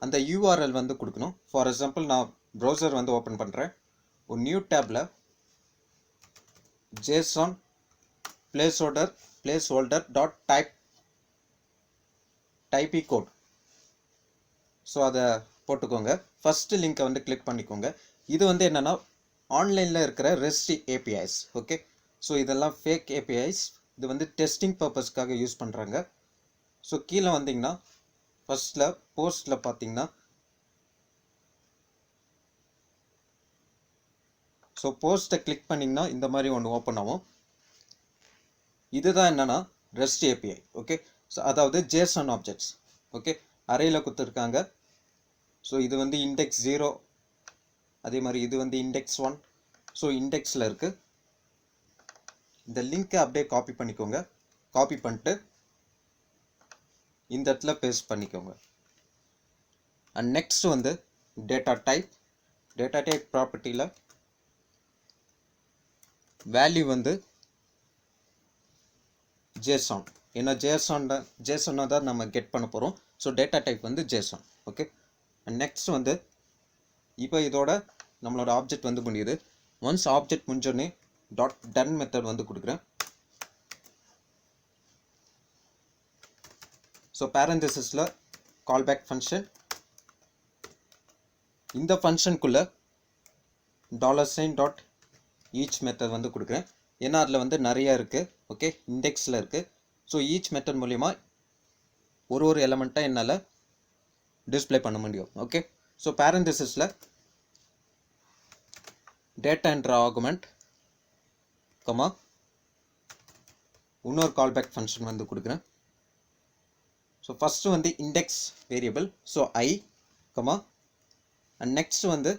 அந்த யூஆர்எல் வந்து கொடுக்கணும். ஃபார் எக்ஸாம்பிள் நான் ப்ரௌசர் வந்து ஓப்பன் பண்ணுறேன். ஒரு நியூ டேப்பில் JSON placeholder dot typicode. So அதை போட்டுக்கோங்க. ஃபஸ்ட்டு லிங்க்கை வந்து கிளிக் பண்ணிக்கோங்க. இது வந்து என்னென்னா ஆன்லைனில் இருக்கிற ரெஸ்ட் ஏபிஐஸ். ஓகே, ஸோ இதெல்லாம் ஃபேக் ஏபிஐஸ். இது வந்து டெஸ்டிங் பர்பஸ்க்காக யூஸ் பண்ணுறாங்க. ஸோ கீழே வந்தீங்கன்னா ஃபஸ்ட்டில் போஸ்ட்டில் பார்த்தீங்கன்னா, ஸோ போஸ்ட்டை கிளிக் பண்ணிங்கன்னா இந்த மாதிரி ஒன்று ஓப்பன் ஆகும். இதுதான் என்னென்னா ரெஸ்ட் ஏபிஐ. ஓகே, ஸோ அதாவது JSON ஆப்ஜெக்ட்ஸ். ஓகே, அரேயில் கொடுத்துருக்காங்க. ஸோ இது வந்து இண்டெக்ஸ் 0, அதே மாதிரி இது வந்து இண்டெக்ஸ் 1. ஸோ இண்டெக்ஸில் இருக்குது. இந்த லிங்க்கை அப்படியே காப்பி பண்ணிக்கோங்க. காப்பி பண்ணிட்டு இந்த இடத்துல பேஸ்ட் பண்ணிக்கோங்க. அண்ட் நெக்ஸ்ட் வந்து டேட்டா டைப் ப்ராப்பர்ட்டியில் வேல்யூ வந்து JSON. ஏன்னா JSON தான் நம்ம கெட் பண்ண போகிறோம். ஸோ டேட்டா டைப் வந்து JSON. ஓகே, அண்ட் நெக்ஸ்ட் வந்து இப்போ இதோட நம்மளோட ஆப்ஜெக்ட் வந்து முடியுது. ஒன்ஸ் ஆப்ஜெக்ட் முடிஞ்சோடனே டாட் மெத்தட் வந்து கொடுக்குறேன். ஸோ பேரந்தசிஸில் கால்பேக் ஃபங்க்ஷன். இந்த ஃபங்க்ஷனுக்குள்ளே $sign டாட் ஈச் மெத்தட் வந்து கொடுக்குறேன். ஏன்னா அதில் வந்து நிறையா இருக்குது. ஓகே, இண்டெக்ஸில் இருக்குது. ஸோ ஈச் மெத்தட் மூலிமா ஒரு எலமெண்ட்டாக என்னால் டிஸ்பிளே பண்ண முடியும். ஓகே, ஸோ பேரந்தசிஸில் டேட்டா என்ற ஆர்குமெண்ட் கமா இன்னொரு கால்பேக் ஃபங்க்ஷன் வந்து கொடுக்குறேன். ஸோ ஃபஸ்ட்டு வந்து index variable, so I comma and next வந்து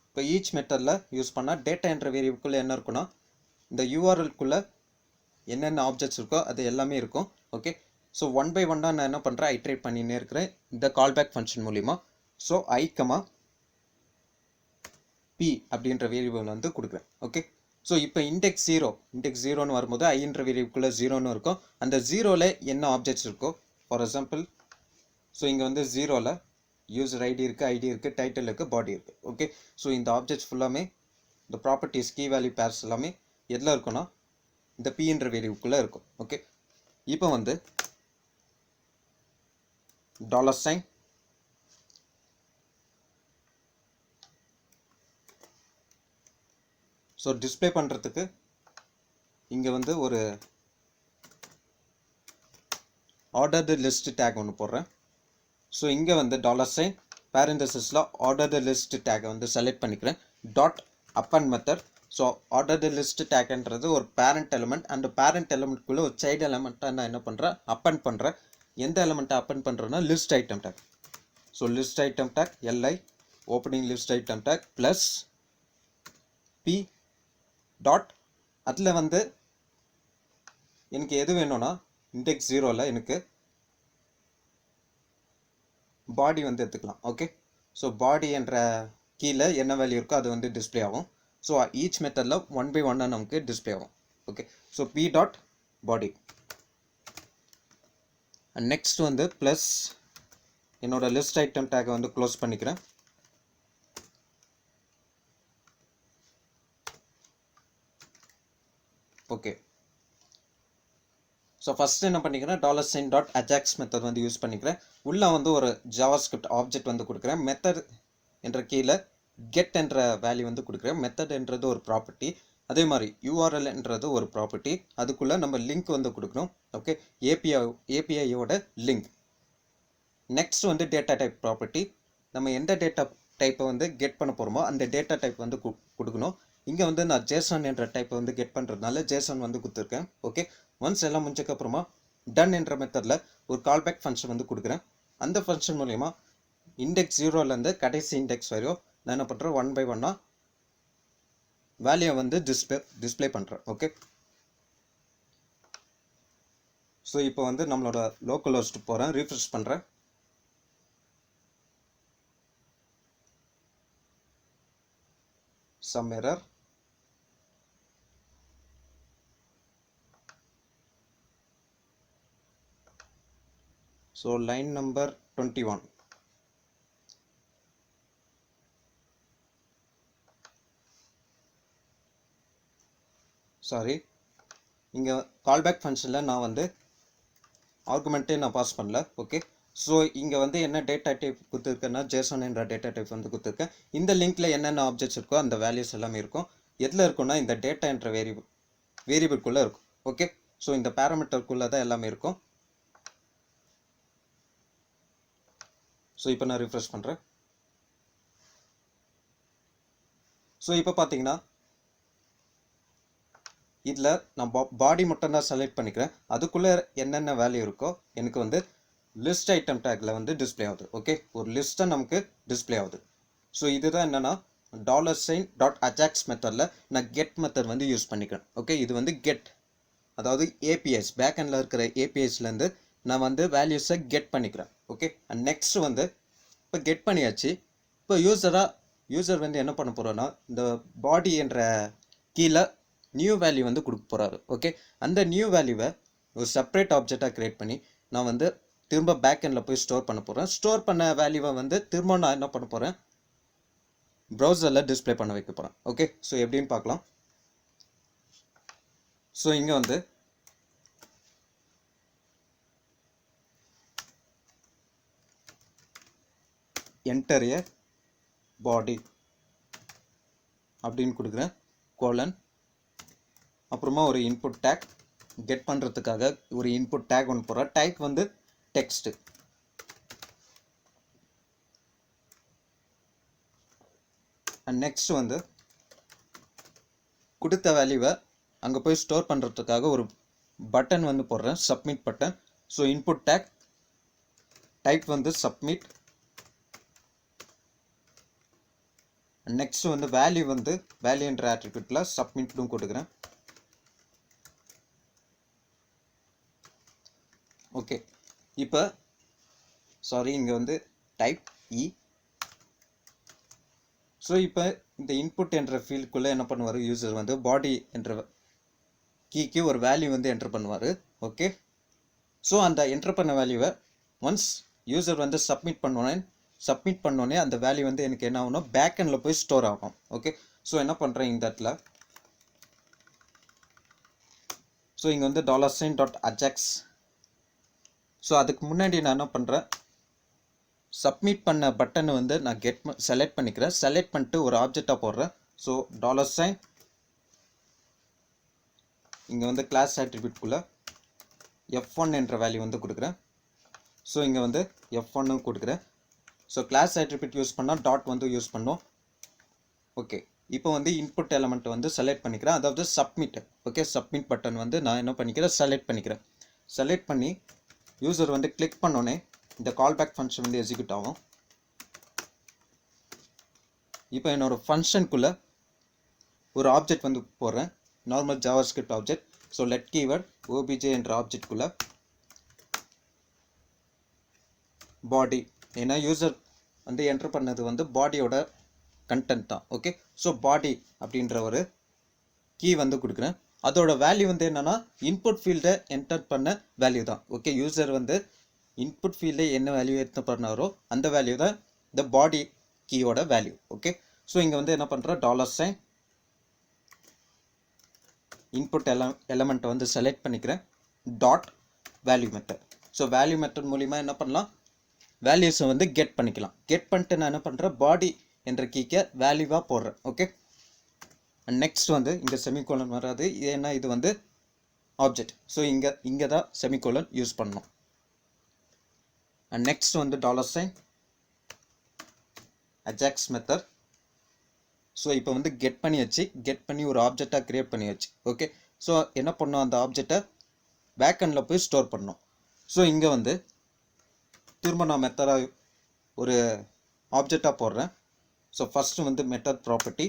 இப்போ ஈச் மெத்தடில் யூஸ் பண்ணால் டேட்டா என்ற வேரியபிள்குள்ளே என்ன இருக்குன்னா இந்த யூஆர்எல்குள்ளே என்னென்ன ஆப்ஜெக்ட்ஸ் இருக்கோ அது எல்லாமே இருக்கும். ஓகே, ஸோ 1 by 1 நான் என்ன பண்ணுறேன், ஐட்ரேட் பண்ணினே இருக்கிறேன் இந்த கால்பேக் ஃபங்க்ஷன் மூலிமா. ஸோ I கமா P அப்படின்ற வேரியபிள் வந்து கொடுக்குறேன். ஓகே, ஸோ இப்போ இண்டெக்ஸ் 0ன்னு வரும்போது ஐன்ற வேரியபிள்குள்ளே 0ன்னு இருக்கும். அந்த 0ல் என்ன ஆப்ஜெக்ட்ஸ் இருக்கோ, ஃபார் எக்ஸாம்பிள் ஸோ இங்கே வந்து 0ல் யூசர் ஐடி இருக்குது, டைட்டில் இருக்குது, பாடி இருக்குது. ஓகே, ஸோ இந்த ஆப்ஜெக்ட்ஸ் ஃபுல்லாமே இந்த ப்ராப்பர்ட்டிஸ் கீ வேல்யூ பேர்ஸ் எல்லாமே எதில் இருக்குன்னா இந்த Pன்ற வேரியபிள்குள்ளே இருக்கும். ஓகே, இப்போ வந்து $sign ஸோ டிஸ்பிளே பண்ணுறதுக்கு இங்கே வந்து ஒரு ஆர்டர் த லிஸ்ட் டேக் ஒன்று போடுறேன். ஸோ இங்கே வந்து டாலர் சைன் பேரந்தசிஸில் ஆர்டர் த லிஸ்ட் டேக்கை வந்து செலக்ட் பண்ணிக்கிறேன். Dot append method. So ordered list டேக்ன்றது ஒரு பேரண்ட் எலிமெண்ட். அந்த பேரண்ட் எலிமெண்ட்குள்ளே ஒரு சைல்டு எலிமெண்ட்டாக நான் என்ன பண்ணுறேன், அப்பன் பண்ணுறேன். எந்த எலிமெண்ட்டை அப்பன் பண்ணுறேன்னா list item tag. So list item tag LI opening list item tag plus P dot. அதில் வந்து எனக்கு எது வேணும்னா இண்டெக்ஸ் 0ல் எனக்கு பாடி வந்து எடுத்துக்கலாம். ஓகே, ஸோ பாடி என்ற கீழே என்ன வேல்யூ இருக்கோ அது வந்து டிஸ்பிளே ஆகும். ஸோ ஈச் மெத்தடில் 1 by 1 நமக்கு டிஸ்பிளே ஆகும். ஓகே, ஸோ பி டாட் பாடி. நெக்ஸ்ட் வந்து ப்ளஸ் என்னோட லிஸ்ட் ஐட்டம் டேக்கை வந்து க்ளோஸ் பண்ணிக்கிறேன். ஓகே, ஸோ ஃபஸ்ட்டு என்ன பண்ணிக்கிறேன், dollar sine dot Ajax method வந்து யூஸ் பண்ணிக்கிறேன். உள்ளே வந்து ஒரு ஜாவாஸ்கிரிப்ட் ஆப்ஜெக்ட் வந்து கொடுக்குறேன். மெத்தட் என்ற கீழே கெட் என்ற வேல்யூ வந்து கொடுக்குறேன். மெத்தட்ன்றது ஒரு ப்ராப்பர்ட்டி, அதே மாதிரி யூஆர்எல்ன்றது ஒரு ப்ராப்பர்ட்டி. அதுக்குள்ளே நம்ம லிங்க் வந்து கொடுக்கணும். ஓகே, ஏபிஐயோட லிங்க். நெக்ஸ்ட் வந்து டேட்டா டைப் ப்ராப்பர்ட்டி. நம்ம எந்த டேட்டா டைப்பை வந்து கெட் பண்ண போகிறோமோ அந்த டேட்டா டைப் வந்து கொடுக்கணும். இங்கே வந்து நான் ஜேசன் என்ற டைப்பை வந்து கெட் பண்ணுறதுனால ஜேசன் வந்து கொடுத்துருக்கேன். ஓகே, ஒன்ஸ் எல்லாம் முடிஞ்சக்கப்புறமா டன் என்ற மெத்தடில் ஒரு கால்பேக் ஃபங்க்ஷன் வந்து கொடுக்குறேன். அந்த ஃபங்க்ஷன் மூலயமா இண்டெக்ஸ் 0லேருந்து கடைசி இண்டெக்ஸ் வரையும் நான் என்ன பண்ணுறேன், 1 by 1 வேல்யூ வந்து டிஸ்பிளே பண்ணுறேன். ஓகே, ஸோ இப்போ வந்து நம்மளோட லோக்கல் ஹோஸ்ட் போகிறேன், ரீஃப்ரெஷ் பண்ணுறேன். Some error. So line number 21. Sorry, இங்கே கால்பேக் ஃபங்க்ஷனில் நான் வந்து ஆர்குமெண்ட்டே நான் பாஸ் பண்ணல. ஓகே, ஸோ இங்கே வந்து என்ன டேட்டா டைப் கொடுத்துருக்கேன்னா ஜேசன் என்ற டேட்டா டைப் வந்து கொடுத்துருக்கேன். இந்த லிங்க்கில் என்னென்ன ஆப்ஜெக்ட்ஸ் இருக்கோ அந்த வேல்யூஸ் எல்லாமே இருக்கும். எதில் இருக்குன்னா இந்த டேட்டா என்ற வேரியபிள்குள்ளே இருக்கும். ஓகே, ஸோ இந்த பேராமீட்டருக்குள்ளே தான் எல்லாமே இருக்கும். ஸோ இப்போ நான் ரிஃப்ரெஷ் பண்ணுறேன். ஸோ இப்போ பார்த்தீங்கன்னா இதில் நான் பாடி மட்டும் தான் செலக்ட் பண்ணிக்கிறேன். அதுக்குள்ளே என்னென்ன வேல்யூ இருக்கோ எனக்கு வந்து லிஸ்ட் ஐட்டம் டேக்கில் வந்து டிஸ்பிளே ஆகுது. ஓகே, ஒரு லிஸ்ட்டை நமக்கு டிஸ்பிளே ஆகுது. ஸோ இதுதான் என்னென்னா டாலர் சைன் டாட் அஜாக்ஸ் மெத்தடில் நான் கெட் மெத்தட் வந்து யூஸ் பண்ணிக்கிறேன். ஓகே, இது வந்து கெட், அதாவது ஏபிஎஸ் பேக்எண்டில் இருக்கிற ஏபிஎஸ்லேருந்து நான் வந்து வேல்யூஸை கெட் பண்ணிக்கிறேன். ஓகே, அண்ட் நெக்ஸ்ட் வந்து இப்போ கெட் பண்ணியாச்சு. இப்போ யூசர் வந்து என்ன பண்ண போகிறோன்னா இந்த பாடி என்ற கீழே நியூ வேல்யூ வந்து கொடுக்க போகிறாரு. ஓகே, அந்த நியூ வேல்யூவை ஒரு செப்பரேட் ஆப்ஜெக்டாக க்ரியேட் பண்ணி நான் வந்து திரும்ப பேக்எண்டில் போய் ஸ்டோர் பண்ண போகிறேன். ஸ்டோர் பண்ண வேல்யூவை வந்து திரும்ப நான் என்ன பண்ண போகிறேன், ப்ரௌசரில் டிஸ்பிளே பண்ண வைக்க போகிறேன். ஓகே, ஸோ எப்படின்னு பார்க்கலாம். ஸோ இங்கே வந்து என்டர் ஏ பாடி அப்படின்னு கொடுக்குறேன், கோலன். அப்புறமா ஒரு இன்புட் டேக் கெட் பண்ணுறதுக்காக ஒரு இன்புட் டேக் ஒன்று போடுறேன். டைப் வந்து டெக்ஸ்ட். அண்ட் நெக்ஸ்ட் வந்து கொடுத்த வேல்யூவை அங்கே போய் ஸ்டோர் பண்ணுறதுக்காக ஒரு பட்டன் வந்து போடுறேன், submit button. So input take type வந்து சப்மிட். நெக்ஸ்ட் வந்து வேல்யூ என்ற ஆட்ரிபியூட்டில் சப்மிட்டும் கொடுக்குறேன். ஓகே, இப்போ சாரி இங்கே வந்து டைப் இ. ஸோ இப்போ இந்த இன்புட் என்ற ஃபீல்டுக்குள்ளே என்ன பண்ணுவார், யூசர் வந்து பாடி என்ற கீக்கு ஒரு வேல்யூ வந்து என்டர் பண்ணுவார். ஓகே, ஸோ அந்த என்டர் பண்ண வேல்யூவை ஒன்ஸ் யூசர் வந்து சப்மிட் பண்ணோன்னே அந்த வேல்யூ வந்து எனக்கு என்ன ஆகும்னா பேக்எண்டில் போய் ஸ்டோர் ஆகும். ஓகே, ஸோ என்ன பண்ணுறேன் இந்த இடத்துல, ஸோ இங்கே வந்து dollar sine dot Ajax. So அதுக்கு முன்னாடி நான் என்ன பண்ணுறேன், சப்மிட் பண்ண பட்டனை வந்து நான் செலக்ட் பண்ணிக்கிறேன். செலக்ட் பண்ணிட்டு ஒரு ஆப்ஜெக்டாக போடுறேன். ஸோ டாலர் சைன் இங்கே வந்து கிளாஸ் ஆட்ரிபியூட்குள்ளே F1 என்ற வேல்யூ வந்து கொடுக்குறேன். ஸோ இங்கே வந்து F1 கொடுக்குறேன். ஸோ கிளாஸ் ஆட்ரிபியூட் யூஸ் பண்ணால் டாட் வந்து யூஸ் பண்ணோம். ஓகே, இப்போ வந்து இன்புட் எலமெண்ட் வந்து செலக்ட் பண்ணிக்கிறேன், அதாவது சப்மிட். ஓகே, சப்மிட் பட்டன் வந்து நான் என்ன பண்ணிக்கிறேன், செலக்ட் பண்ணிக்கிறேன். செலக்ட் பண்ணி யூசர் வந்து கிளிக் பண்ணோன்னே இந்த கால்பேக் ஃபங்க்ஷன் வந்து எக்ஸிக்யூட் ஆகும். இப்போ என்னோடய ஃபங்க்ஷனுக்குள்ளே ஒரு ஆப்ஜெக்ட் வந்து போடுறேன், normal JavaScript object. So let keyword OBJ என்ற ஆப்ஜெக்ட்குள்ளே பாடி, ஏன்னா யூசர் வந்து என்டர் பண்ணது வந்து பாடியோட கண்டென்ட் தான். ஓகே, ஸோ பாடி அப்படின்ற ஒரு கீ வந்து கொடுக்குறேன். அதோட வேல்யூ வந்து என்னென்னா இன்புட் ஃபீல்டை என்டர் பண்ண வேல்யூ தான். ஓகே, யூசர் வந்து இன்புட் ஃபீல்டை என்ன வேல்யூ என்டர் பண்ணாரோ அந்த வேல்யூ தான் இந்த பாடி கீயோட வேல்யூ. ஓகே, ஸோ இங்கே வந்து என்ன பண்ணுறேன், $, இன்புட் எலமெண்ட்டை வந்து செலக்ட் பண்ணிக்கிறேன், dot value method. So value method மூலிமா என்ன பண்ணலாம், வேல்யூஸை வந்து கெட் பண்ணிக்கலாம். கெட் பண்ணிட்டு நான் என்ன பண்ணுறேன், பாடி என்ற கீக்கை வேல்யூவாக போடுறேன். ஓகே, நெக்ஸ்ட் வந்து இங்கே செமிகோலன் வராது, ஏன்னா இது வந்து ஆப்ஜெக்ட். ஸோ இங்கே தான் செமிகோலன் யூஸ் பண்ணணும். நெக்ஸ்ட் வந்து $, அஜாக்ஸ் மெத்தட். ஸோ இப்போ வந்து கெட் பண்ணி ஒரு ஆப்ஜெக்டாக க்ரியேட் பண்ணியாச்சு. ஓகே, ஸோ என்ன பண்ணோம், அந்த ஆப்ஜெக்டை பேக்எண்டில் போய் ஸ்டோர் பண்ணோம். ஸோ இங்கே வந்து திரும்ப நான் மெத்தடாக ஒரு ஆப்ஜெக்டாக போடுறேன். ஸோ ஃபஸ்ட்டு வந்து மெத்தட் ப்ராப்பர்ட்டி.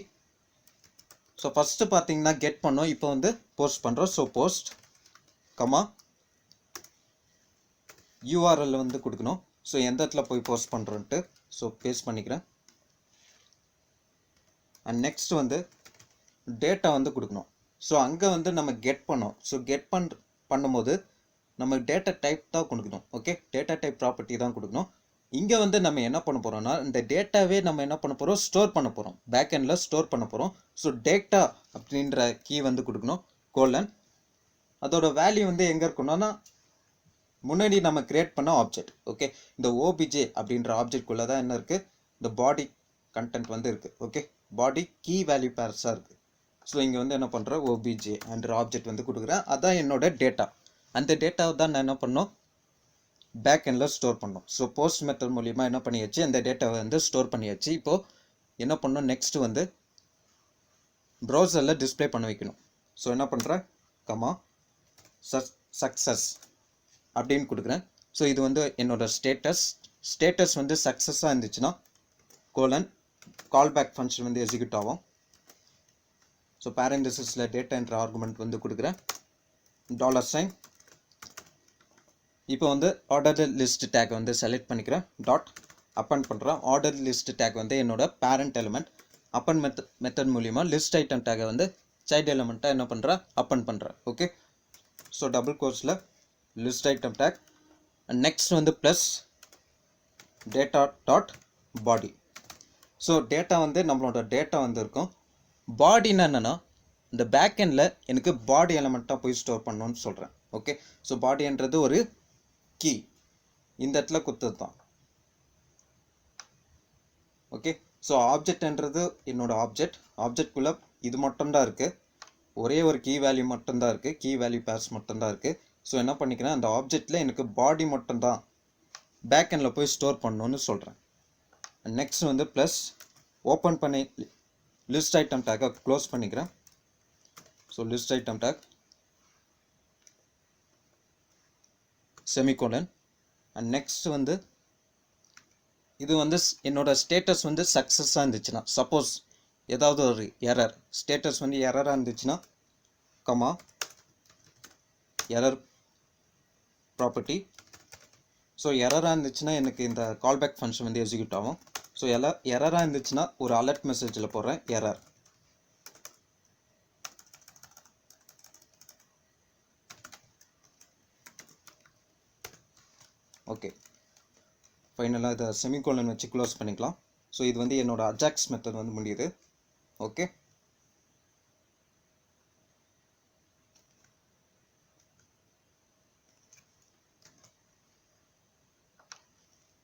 ஸோ ஃபஸ்ட்டு பார்த்தீங்கன்னா கெட் பண்ணோம், இப்போ வந்து போஸ்ட் பண்ணுறோம். ஸோ போஸ்ட் கமா யூஆர்எல் வந்து கொடுக்கணும். ஸோ எந்த இடத்துல போய் போஸ்ட் பண்ணுறோன்ட்டு ஸோ பேஸ்ட் பண்ணிக்கிறேன். அண்ட் நெக்ஸ்ட் வந்து டேட்டா வந்து கொடுக்கணும். ஸோ அங்கே வந்து நம்ம கெட் பண்ணோம். ஸோ கெட் பண்ணும்போது நம்ம டேட்டா டைப் தான் கொடுக்கணும். ஓகே, டேட்டா டைப் ப்ராப்பர்ட்டி தான் கொடுக்கணும். இங்கே வந்து நம்ம என்ன பண்ண போகிறோம்னா இந்த டேட்டாவே நம்ம என்ன பண்ண போகிறோம், ஸ்டோர் பண்ண போகிறோம், பேக்எண்டில் ஸ்டோர் பண்ண போகிறோம். ஸோ டேட்டா அப்படின்ற கீ வந்து கொடுக்கணும், கோலன். அதோட வேல்யூ வந்து எங்கே இருக்கணும்னா முன்னாடி நம்ம கிரியேட் பண்ண ஆப்ஜெக்ட். ஓகே, இந்த ஓபிஜே அப்படின்ற ஆப்ஜெக்ட்குள்ளே தான் என்ன இருக்குது, இந்த பாடி கண்டென்ட் வந்து இருக்குது. ஓகே, பாடி கீ வேல்யூ பேர்ஸாக இருக்குது. ஸோ இங்கே வந்து என்ன பண்ணுறேன், ஓபிஜே என்ற ஆப்ஜெக்ட் வந்து கொடுக்குறேன், அதான் என்னோட டேட்டா. அந்த டேட்டாவை தான் நான் என்ன பண்ணோம், பேக் எண்டில் ஸ்டோர் பண்ணோம். ஸோ போஸ்ட் மெத்தட் மூலிமா என்ன பண்ணியாச்சு, அந்த டேட்டாவை வந்து ஸ்டோர் பண்ணியாச்சு. இப்போது என்ன பண்ணோம், நெக்ஸ்ட்டு வந்து ப்ரௌசரில் டிஸ்பிளே பண்ண வைக்கணும். ஸோ என்ன பண்ணுறேன், கமா சக்ஸஸ் அப்படின்னு கொடுக்குறேன். ஸோ இது வந்து என்னோட ஸ்டேட்டஸ் வந்து சக்ஸஸாக இருந்துச்சுன்னா கோலன் கால்பேக் ஃபங்க்ஷன் வந்து எக்ஸிக்யூட் ஆகும். ஸோ பேரண்டசிஸில் டேட்டா என்ற ஆர்குமெண்ட் வந்து கொடுக்குறேன், $. இப்போ வந்து ஆர்டர் லிஸ்ட் டேக் வந்து செலக்ட் பண்ணிக்கிறேன், டாட் அப்பன் பண்ணுறேன். ஆர்டர் லிஸ்ட் டேக் வந்து என்னோட பேரண்ட் எலிமெண்ட். அப்பன் மெத்தட் மூலிமா லிஸ்ட் ஐட்டம் டேக்கை வந்து சைல்டு எலிமெண்ட்டாக என்ன பண்ணுறேன், அப்பன் பண்ணுறேன். ஓகே, ஸோ டபுள் கோர்ஸில் லிஸ்ட் ஐட்டம் டேக். நெக்ஸ்ட் வந்து ப்ளஸ் டேட்டா டாட் பாடி. ஸோ டேட்டா வந்து நம்மளோட டேட்டா வந்து இருக்கும். பாடின்னா என்னென்னா இந்த பேக்எண்டில் எனக்கு பாடி எலிமெண்ட்டாக போய் ஸ்டோர் பண்ணணும்னு சொல்கிறேன். ஓகே, ஸோ பாடின்றது ஒரு கீ, இந்த இடத்துல கொடுத்தது தான். ஓகே, ஸோ ஆப்ஜெக்ட்ன்றது என்னோட ஆப்ஜெக்ட்குள்ளே இது மட்டும்தான் இருக்குது, ஒரே ஒரு கீ வேல்யூ மட்டும்தான் இருக்குது, கீ வேல்யூ பேர்ஸ் மட்டும்தான் இருக்குது. ஸோ என்ன பண்ணிக்கிறேன், அந்த ஆப்ஜெக்டில் எனக்கு பாடி மட்டும்தான் பேக்எண்டில் போய் ஸ்டோர் பண்ணணும்னு சொல்கிறேன். நெக்ஸ்ட் வந்து ப்ளஸ் ஓப்பன் பண்ணி லிஸ்ட் ஐட்டம் டேக்கை க்ளோஸ் பண்ணிக்கிறேன். So list item take semicolon. And next வந்து இது வந்து என்னோட ஸ்டேட்டஸ் வந்து சக்ஸஸாக இருந்துச்சுன்னா, சப்போஸ் ஏதாவது ஒரு எரர், ஸ்டேட்டஸ் வந்து எரராக இருந்துச்சுன்னா கமா எரர் ப்ராப்பர்ட்டி. ஸோ எரராக இருந்துச்சுன்னா எனக்கு இந்த கால்பேக் ஃபங்க்ஷன் வந்து எக்ஸிக்யூட் ஆகும். ஸோ எரராக இருந்துச்சுன்னா ஒரு அலர்ட் மெசேஜில் போடுறேன் எரர். ஓகே, ஃபைனலாக இதை செமிகோலன் வச்சு க்ளோஸ் பண்ணிக்கலாம். ஸோ இது வந்து என்னோட அஜாக்ஸ் மெத்தட் வந்து முடியுது. ஓகே,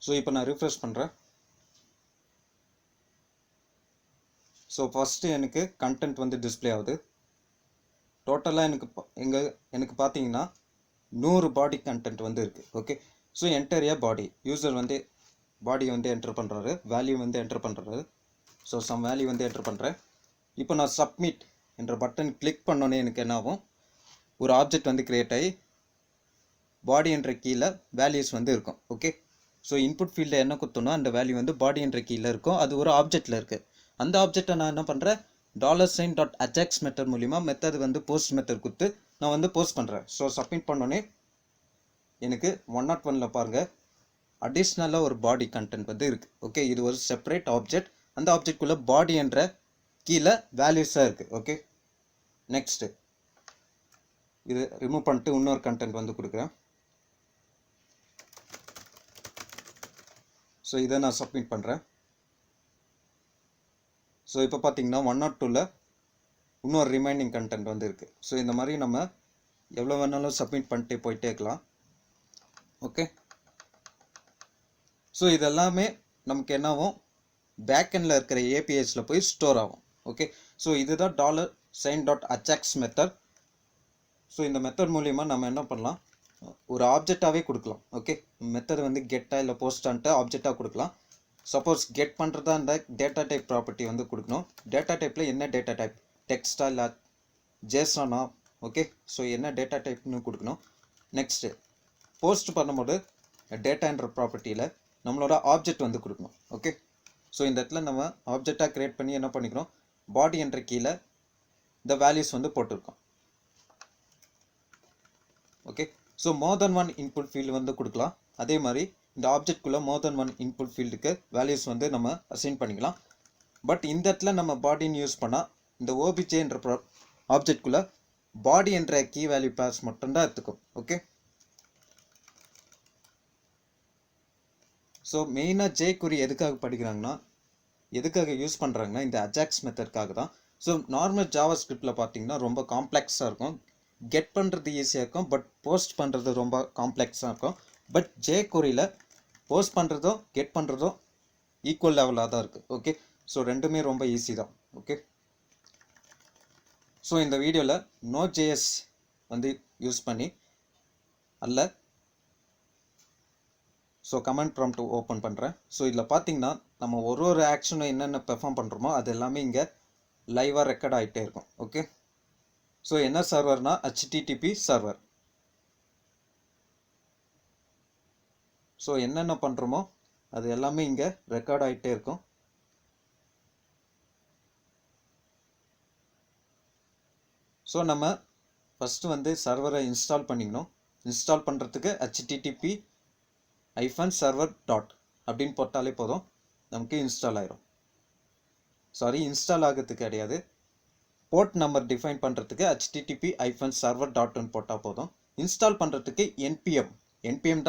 ஸோ இப்போ நான் ரிஃப்ரெஷ் பண்ணுறேன். ஸோ ஃபஸ்ட்டு எனக்கு கண்டென்ட் வந்து டிஸ்பிளே ஆகுது. டோட்டலாக எனக்கு பார்த்தீங்கன்னா 100 பாடி கண்டென்ட் வந்து இருக்குது. ஓகே, ஸோ என்டர் ஏ பாடி, யூசர் வந்து பாடி வந்து என்டர் பண்ணுறாரு, வேல்யூ வந்து என்டர் பண்ணுறாரு. ஸோ சம் வேல்யூ வந்து என்டர் பண்ணுறேன். இப்போ நான் சப்மிட் என்ற பட்டன் கிளிக் பண்ணோன்னே எனக்கு என்ன ஆகும், ஒரு ஆப்ஜெக்ட் வந்து கிரியேட் ஆகி பாடி என்ற கீழே வேல்யூஸ் வந்து இருக்கும். ஓகே, ஸோ இன்புட் ஃபீல்டில் என்ன கொடுத்தோன்னா அந்த வேல்யூ வந்து பாடி என்ற கீழே இருக்கும். அது ஒரு ஆப்ஜெக்டில் இருக்குது. அந்த ஆப்ஜெக்டை நான் என்ன பண்ணுறேன், $sign.ajax மெத்தட் மூலிமா மெத்தட் வந்து போஸ்ட் மெத்தட் கொடுத்து நான் வந்து போஸ்ட் பண்ணுறேன். ஸோ சப்மிட் பண்ணோன்னே எனக்கு 101ல் பாருங்கள் அடிஷ்னலாக ஒரு பாடி கண்டென்ட் வந்து இருக்குது. ஓகே, இது ஒரு செப்பரேட் ஆப்ஜெக்ட். அந்த ஆப்ஜெக்ட்குள்ளே பாடி என்ற கீழே வேல்யூஸாக இருக்குது. ஓகே, நெக்ஸ்ட்டு இது ரிமூவ் பண்ணிட்டு இன்னொரு கண்டென்ட் வந்து கொடுக்குறேன். ஸோ இதை நான் சப்மிட் பண்ணுறேன். ஸோ இப்போ பார்த்தீங்கன்னா 102ல் இன்னொரு ரிமைனிங் கண்டென்ட் வந்து இருக்குது. ஸோ இந்த மாதிரி நம்ம எவ்வளோ வேணாலும் சப்மிட் பண்ணிட்டு போயிட்டே இருக்கலாம். ஓகே, ஸோ இதெல்லாமே நமக்கு என்னாகும், பேக்கெண்டில் இருக்கிற ஏபிஎஸில் போய் ஸ்டோர் ஆகும். ஓகே, ஸோ இதுதான் $sign.ajax மெத்தட். ஸோ இந்த மெத்தட் மூலிமா நம்ம என்ன பண்ணலாம், ஒரு ஆப்ஜெக்டாகவே கொடுக்கலாம். ஓகே, மெத்தட் வந்து கெட்டா இல்லை போஸ்டான்ட்டு ஆப்ஜெக்டாக கொடுக்கலாம். சப்போஸ் கெட் பண்ணுறதா இந்த டேட்டா டைப் ப்ராப்பர்ட்டி வந்து கொடுக்கணும். டேட்டா டைப்பில் என்ன டேட்டா டைப், டெக்ஸ்டா இல்லை ஜேசனா. ஓகே, ஸோ என்ன டேட்டா டைப்னு கொடுக்கணும். நெக்ஸ்ட்டு போஸ்ட் பண்ணும்போது டேட்டான்ற ப்ராப்பர்ட்டியில் நம்மளோட ஆப்ஜெக்ட் வந்து கொடுக்கணும். ஓகே, ஸோ இந்த இடத்துல நம்ம ஆப்ஜெக்டாக க்ரியேட் பண்ணி என்ன பண்ணிக்கிறோம், பாடி என்ற கீழே இந்த வேல்யூஸ் வந்து போட்டிருக்கோம். ஓகே, ஸோ மோர் தென் ஒன் இன்புட் ஃபீல்டு வந்து கொடுக்கலாம். அதே மாதிரி இந்த ஆப்ஜெக்ட்குள்ளே மோர் தென் ஒன் இன்புட் ஃபீல்டுக்கு வேல்யூஸ் வந்து நம்ம அசைன் பண்ணிக்கலாம். பட் இந்த இடத்துல நம்ம பாடின்னு யூஸ் பண்ணால் இந்த ஓபிஜே என்ற ஆப்ஜெக்ட்குள்ளே பாடி என்ற கீ வேல்யூ பேர்ஸ் மட்டும்தான் எடுத்துக்கும். ஓகே, ஸோ மெயினாக jQuery எதுக்காக படிக்கிறாங்கன்னா, எதுக்காக யூஸ் பண்ணுறாங்கன்னா இந்த அஜாக்ஸ் மெத்தட்காக தான். ஸோ நார்மல் ஜாவா ஸ்கிரிப்டில் பார்த்தீங்கன்னா ரொம்ப காம்ப்ளெக்ஸாக இருக்கும். கெட் பண்ணுறது ஈஸியாக இருக்கும், பட் போஸ்ட் பண்ணுறது ரொம்ப காம்ப்ளெக்ஸாக இருக்கும். பட் jQueryயில் போஸ்ட் பண்ணுறதும் கெட் பண்ணுறதும் ஈக்குவல் லெவலாக தான் இருக்குது. ஓகே, ஸோ ரெண்டுமே ரொம்ப ஈஸி தான். ஓகே, ஸோ இந்த வீடியோவில் Node.js வந்து யூஸ் பண்ணி அல்ல ஸோ கமெண்ட் ப்ராம்ப்ட் ஓப்பன் பண்ணுறேன். ஸோ இதில் பார்த்தீங்கன்னா நம்ம ஒரு ஆக்ஷனும் என்னென்ன பெர்ஃபார்ம் பண்ணுறோமோ அது எல்லாமே இங்கே லைவாக ரெக்கார்ட் ஆகிட்டே இருக்கும். ஓகே, ஸோ என்ன சர்வர்னா HTTP சர்வர். ஸோ என்னென்ன பண்ணுறோமோ அது எல்லாமே இங்கே ரெக்கார்ட் ஆகிட்டே இருக்கும். ஸோ நம்ம ஃபஸ்ட்டு வந்து சர்வரை இன்ஸ்டால் பண்ணிக்கணும். இன்ஸ்டால் பண்ணுறதுக்கு http-server. அப்படின்னு போட்டாலே போதும், நமக்கு இன்ஸ்டால் ஆயிரும். சாரி, இன்ஸ்டால் ஆகிறதுக்கு கிடையாது, போர்ட் நம்பர் டிஃபைன் பண்ணுறதுக்கு http-server. போட்டால் போதும். இன்ஸ்டால் பண்ணுறதுக்கு npm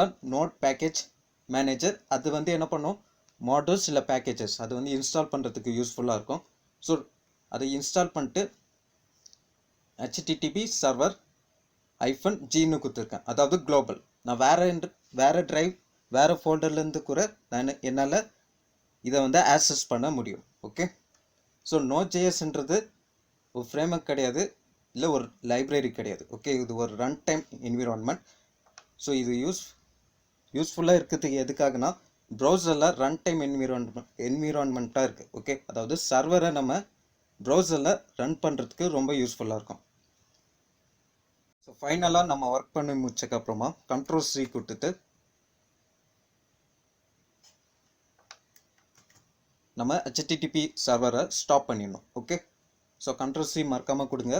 தான் நோட் பேக்கேஜ் மேனேஜர். அது வந்து என்ன பண்ணும், மாடல்ஸ் இல்லை பேக்கேஜஸ் அது வந்து இன்ஸ்டால் பண்ணுறதுக்கு யூஸ்ஃபுல்லாக இருக்கும். ஸோ அதை இன்ஸ்டால் பண்ணிட்டு http-server-gன்னு கொடுத்துருக்கேன், அதாவது குளோபல். நான் வேறு ட்ரைவ் வேறு ஃபோல்டர்லேருந்து கூட நான் என்னால் இதை வந்து ஆக்சஸ் பண்ண முடியும். ஓகே, ஸோ Node.jsன்றது ஒரு ஃப்ரேம்வொர்க் கிடையாது, இல்லை ஒரு லைப்ரரி கிடையாது. ஓகே, இது ஒரு ரன் டைம் என்விரான்மெண்ட். ஸோ இது யூஸ்ஃபுல்லாக இருக்கிறதுக்கு எதுக்காகனா, ப்ரௌசரில் ரன் டைம் என்விரான்மெண்ட்டாக இருக்குது. ஓகே, அதாவது சர்வரை நம்ம ப்ரௌசரில் ரன் பண்ணுறதுக்கு ரொம்ப யூஸ்ஃபுல்லாக இருக்கும். ஸோ ஃபைனலாக நம்ம ஒர்க் பண்ணி முடிச்சக்கப்புறமா Ctrl+C கொடுத்துட்டு நம்ம HTTP சர்வரை ஸ்டாப் பண்ணிடணும். ஓகே, ஸோ Ctrl+C மறக்காமல் கொடுங்க.